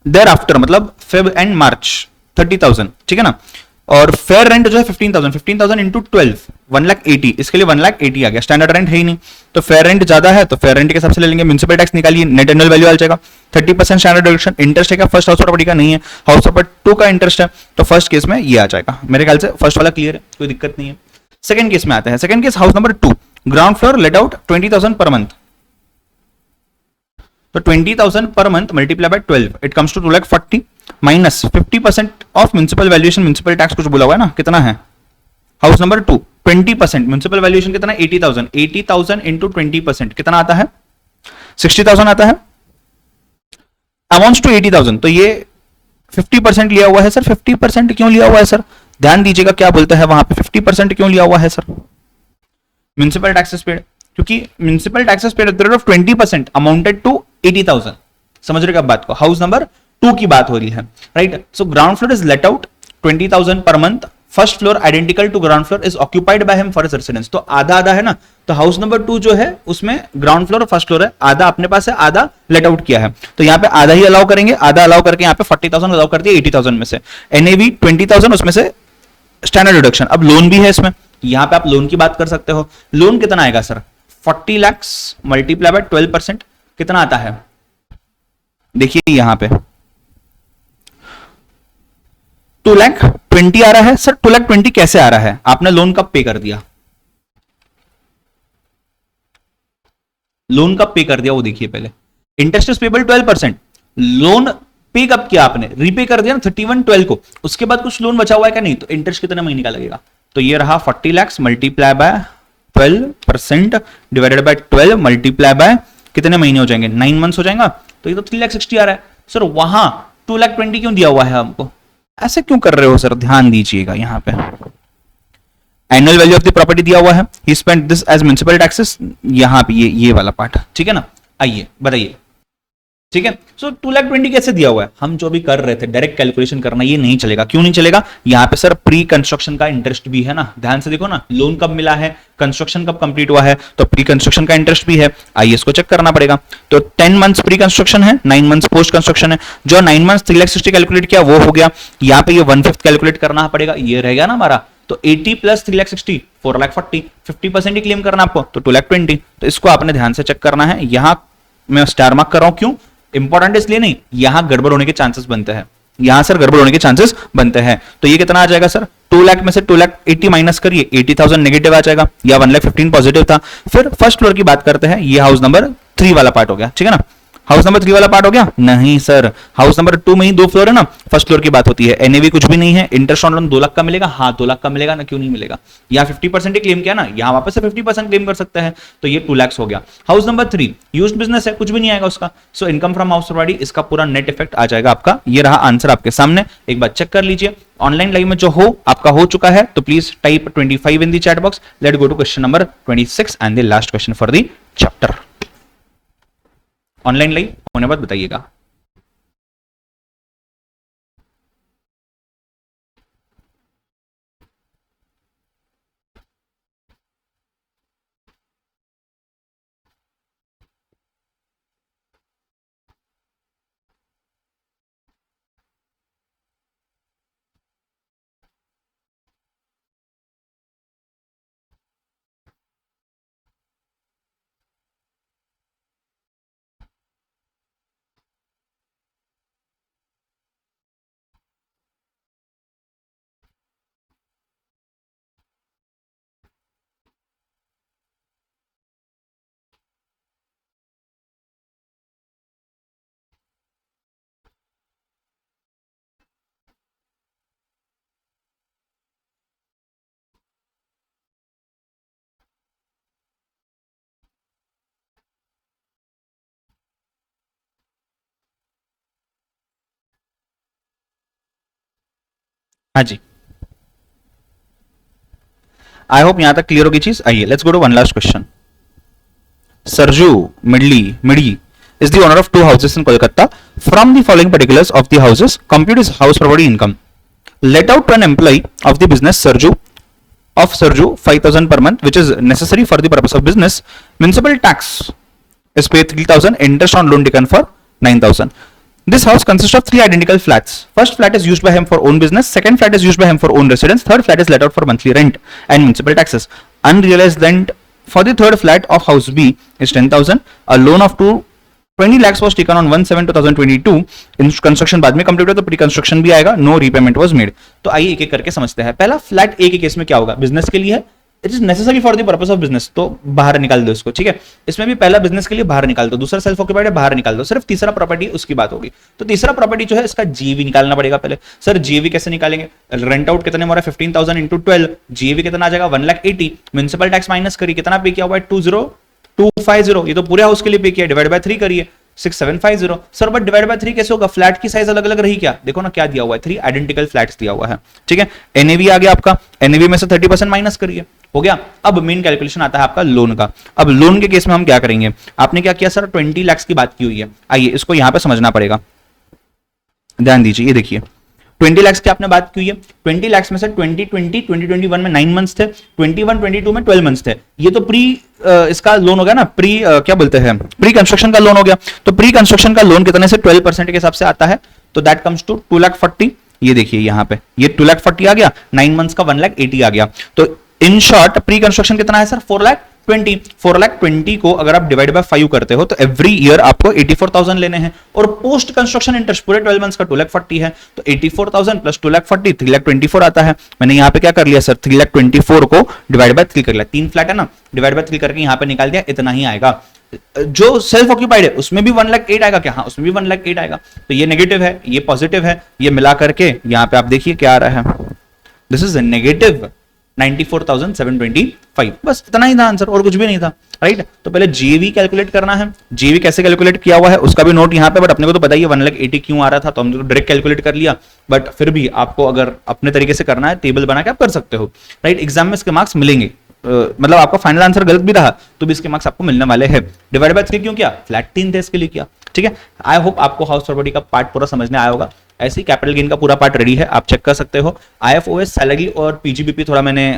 देयर आफ्टर मतलब फेब एंड मार्च 30,000, ठीक है ना. और फेयर रेंट जो है 15,000 इंटू 12 1,80,000. इसके लिए 1,80,000 आ गया. स्टैंडर्ड रेंट है ही नहीं, तो फेयर रेंट ज्यादा है तो फेयर रेंट के हिसाब से ले लेंगे. म्युनिसिपल टैक्स निकालिए, नेट एनुअल वैल्यू आ जाएगा 30% स्टैंडर्ड डिडक्शन. इंटरेस्ट है क्या? फर्स्ट हाउस प्रॉपर्टी का नहीं है, हाउस प्रॉपर्टी 2 का इंटरेस्ट है, तो फर्स्ट केस में ये आ जाएगा. मेरे ख्याल से फर्स्ट वाला क्लियर है, कोई दिक्कत नहीं है. सेकंड केस में आते हैं. Second case house number 2, ground floor let out 20,000 per month. तो 20,000 per month multiply by 12 it comes to 2,40,000 minus 50% of municipal valuation. Municipal tax कुछ बोला हुआ है ना, कितना है? हाउस नंबर 2 20%, म्युनिसिपल वैल्यूएशन कितना? 80,000 इंटू 20% कितना आता है? 60,000 आता है. अमाउंट्स टू 80,000, तो ये 50% लिया हुआ है सर. 50% क्यों लिया हुआ है सर? ध्यान दीजिएगा क्या बोलता है वहां पे. 50% क्यों लिया हुआ है सर? म्युनिसिपल टैक्सेस पेड, क्योंकि municipal taxes paid at the rate of 20% amounted to 80,000. समझ रहे क्या बात को? हाउस नंबर 2 की बात हो रही है, right. So ground floor is let out 20,000 per month. First floor identical to ground floor is occupied by him for his residence. तो आधा आधा है ना, तो हाउस नंबर 2 जो है उसमें ग्राउंड फ्लोर और फर्स्ट फ्लोर है, आधा अपने पास है, आधा लेट आउट किया है. तो यहाँ पे आधा ही अलाउ करेंगे, आधा अलाउ करके यहाँ पे 40,000 अलाउ कर दिया 80,000 में से. NAV 20,000, उसमें से स्टैंडर्ड डिडक्शन. अब लोन भी है इसमें, यहां पे आप लोन की बात कर सकते हो. लोन कितना आएगा सर? 40 लाख मल्टीप्लाई बाय 12% कितना आता है? देखिए यहां पे 2,20,000 आ रहा है सर. 2,20,000 कैसे आ रहा है? आपने लोन कब पे कर दिया? लोन कब पे कर दिया वो देखिए पहले. Interest is payable 12%. लोन पे कब किया आपने? रीपे कर दिया ना 31/12 को. उसके बाद कुछ लोन बचा हुआ है क्या? नहीं. तो इंटरेस्ट कितने महीने का लगेगा? तो ये रहा 40 lakh multiply by 12% divided by 12 multiply bye कितने महीने हो जाएंगे? 9 मंथ्स हो जाएगा. तो ये तो 3,60,000 आ रहा है सर. वहां 2,20,000 क्यों दिया हुआ है हमको? ऐसे क्यों कर रहे हो सर? ध्यान दीजिएगा यहाँ पे annual value of the property दिया हुआ है. He spent this as municipal taxes. यहाँ पे ये वाला पार्ट, ठीक है ना. आइए बताइए, ठीक है. सो 2,20,000 कैसे दिया हुआ है? हम जो भी कर रहे थे डायरेक्ट कैलकुलेशन करना, ये नहीं चलेगा. क्यों नहीं चलेगा? यहाँ पे सर प्री कंस्ट्रक्शन का इंटरेस्ट भी है ना. ध्यान से देखो ना, लोन कब मिला है, कंस्ट्रक्शन कब कंप्लीट हुआ है, तो प्री कंस्ट्रक्शन का इंटरेस्ट भी है. आइए इसको चेक करना पड़ेगा. तो 10 मंथ्स प्री कंस्ट्रक्शन है, 9 मंथ्स पोस्ट कंस्ट्रक्शन है. जो 9 मंथ्स 3,60,000 कैलकुलेट किया वो हो गया. यहाँ पे ये 1/5 कैलकुलेट करना पड़ेगा. ये रहेगा ना हमारा. तो 80 प्लस 3,60,000 4,40,000. 50% ही क्लेम करना आपको, तो 2,20,000. तो इसको आपने ध्यान से चेक करना है. यहां मैं स्टार मार्क कर रहा हूं. क्यों इंपॉर्टेंट? इसलिए नहीं, यहां गड़बड़ होने के चांसेस बनते हैं. यहां सर गड़बड़ होने के चांसेस बनते हैं. तो ये कितना आ जाएगा सर? 2 लाख में से 2,80,000 माइनस करिए, 80,000 नेगेटिव आ जाएगा, या 1,15,000 पॉजिटिव था. फिर फर्स्ट फ्लोर की बात करते हैं. ये हाउस नंबर 3 वाला पार्ट हो गया, ठीक है ना. हाउस नंबर 3 वाला पार्ट हो गया? नहीं सर, हाउस नंबर 2 में ही 2 फ्लोर है ना, फर्स्ट फ्लोर की बात होती है। एनएवी कुछ भी नहीं है, इंटरेस्ट ऑन लोन 2 लाख का मिलेगा, हाँ 2 लाख का मिलेगा ना, क्यों नहीं मिलेगा? यहाँ 50% ही क्लेम किया ना, यहाँ वापस से 50% क्लेम कर सकते हैं, तो ये 2 लाख हो गया। हाउस नंबर 3 यूज्ड बिजनेस है, कुछ भी नहीं आएगा उसका, so income from house property, इसका पूरा नेट इफेक्ट आ जाएगा आपका। ये रहा आंसर आपके सामने, एक बार चेक कर लीजिए। ऑनलाइन लाइव में जो हो आपका हो चुका है, तो please type 25 in the chat box. Let go to question number 26 and the last question for the chapter. Online live होने बाद बताइएगा। हाँ जी, आई होप यहां तक क्लियर होगी चीज। आइए let's go to one last question. Sarju मिडी is the owner of 2 houses in Kolkata. From the following particulars of the houses, compute his house property income. Let out to an employee of the business Sarju 5,000 per month, which is necessary for the purpose of business. Municipal tax is paid 3,000. Interest on loan taken for 9,000. This house consists of 3 identical flats. First flat is used by him for own business. Second flat is used by him for own residence. Third flat is let out for monthly rent and municipal taxes. Unrealized rent for the third flat of house B is 10,000. A loan of 20 lakhs was taken on 1/7/2022. Construction बाद में complete हुआ, तो pre construction भी आएगा। No repayment was made. तो आइए एक एक करके समझते हैं। पहला फ्लैट ए के केस में क्या होगा? बिजनेस के लिए है, it is necessary for the purpose of business, तो बाहर निकाल दो इसको, ठीक है। इसमें भी पहला बिजनेस के लिए बाहर निकाल दो, दूसरा सेल्फ ऑक्यूपाइड है बाहर निकाल दो, सिर्फ तीसरा प्रॉपर्टी उसकी बात होगी। तो तीसरा प्रॉपर्टी जो है इसका जीवी निकालना पड़ेगा पहले। सर जीवी कैसे निकालेंगे? रेंट आउट कितने में हो रहा है? 15,000 इंटू 12, जीवी कितना आ जाएगा? 1,80,000। म्युनिसिपल टैक्स माइनस करिए, कितना पे किया हुआ है? 20250। ये तो पूरे हाउस के लिए पे किया, डिवाइड बाय 3 करिए, 6750। सर बट डिवाइड बाय 3 कैसे होगा? फ्लैट की साइज अलग अलग रही क्या? देखो ना क्या दिया हुआ है, 3 आइडेंटिकल फ्लैट्स दिया हुआ है, ठीक है। एनएवी आ गया आपका, एनएवी में से 30% माइनस करिए, हो गया। अब मेन कैलकुलेशन आता है आपका लोन का। अब लोन के केस में हम क्या करेंगे? आपने क्या किया सर? 20 लाख की बात की हुई है। आइए इसको यहां पे समझना पड़ेगा, ध्यान दीजिए। ये देखिए 20 लाख की आपने बात की है, 20 लाख में से 2021 में 9 मंथ्स थे, 21-22 में 12 मंथ्स थे। ये तो प्री इसका लोन हो गया ना, प्री क्या बोलते हैं, प्री कंस्ट्रक्शन का लोन हो गया। तो प्री कंस्ट्रक्शन का लोन कितने से? 12% के हिसाब से आता है, तो दैट कम्स टू 2,40,000। ये देखिए यहाँ पे ये 2,40,000 आ गया, 9 मंथ्स का 1,80,000 आ गया। तो इन शॉर्ट प्री कंस्ट्रक्शन कितना है सर? 4,20,000 को अगर आप डिवाइड बाय 5 करते हो तो एवरी ईयर आपको 84,000 लेने हैं। और पोस्ट कंस्ट्रक्शन इंटरेस्ट पूरे 12 मंथ्स का 2,40,000 है, तो 84,000 प्लस 2,40,000 3,24,000 आता है। मैंने यहाँ पे क्या कर लिया सर? 3,24,000 को डिवाइड बाय 3 कर लिया। 3 फ्लैट है ना, डिवाइड बाय 3 करके यहाँ पे निकाल दिया, इतना ही आएगा। जो सेल्फ ऑक्यूपाइड है उसमें भी 1,08,000 आएगा क्या? हाँ उसमें भी 1,08,000 आएगा। तो ये नेगेटिव है, ये पॉजिटिव है, ये मिला करके यहाँ पे आप देखिए क्या आ रहा है, दिस इज नेगेटिव 94,725। बस इतना ही था आंसर, और कुछ भी नहीं था, राइट। तो पहले जीवी कैलकुलेट करना है। जीवी कैसे कैलकुलेट किया हुआ है उसका भी नोट यहाँ पे, बट अपने को तो पता ही है 1,80,000 क्यों आ रहा था, तो हम डायरेक्ट कैलकुलेट कर लिया। बट फिर भी आपको अगर अपने तरीके से करना है, टेबल बना के आप कर सकते हो, राइट। एग्जाम में इसके मार्क्स मिलेंगे, मतलब आपका फाइनल आंसर गलत भी रहा तो भी इसके मार्क्स आपको मिलने वाले हैं। डिवाइड बाय 3 क्यों किया? फ्लैट 3 थे इसके लिए किया, ठीक है। आई होप आपको हाउस प्रॉपर्टी का पार्ट पूरा समझने आया होगा। ऐसे ही कैपिटल गेन का पूरा पार्ट रेडी है, आप चेक कर सकते हो। आईएफओएस, सैलरी और पीजीबीपी थोड़ा मैंने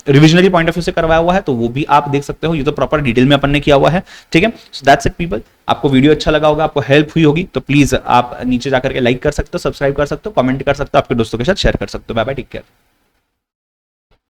रिविजनरी पॉइंट ऑफ व्यू से करवाया हुआ है, तो वो भी आप देख सकते हो। ये तो प्रॉपर डिटेल में अपन ने किया हुआ है, ठीक है। So that's it people. आपको वीडियो अच्छा लगा होगा, आपको हेल्प हुई होगी, तो प्लीज आप नीचे जाकर के लाइक कर सकते हो, सब्सक्राइब कर सकते हो, कमेंट कर सकते हो, आपके दोस्तों के साथ शेयर कर सकते हो। Bye bye, take care.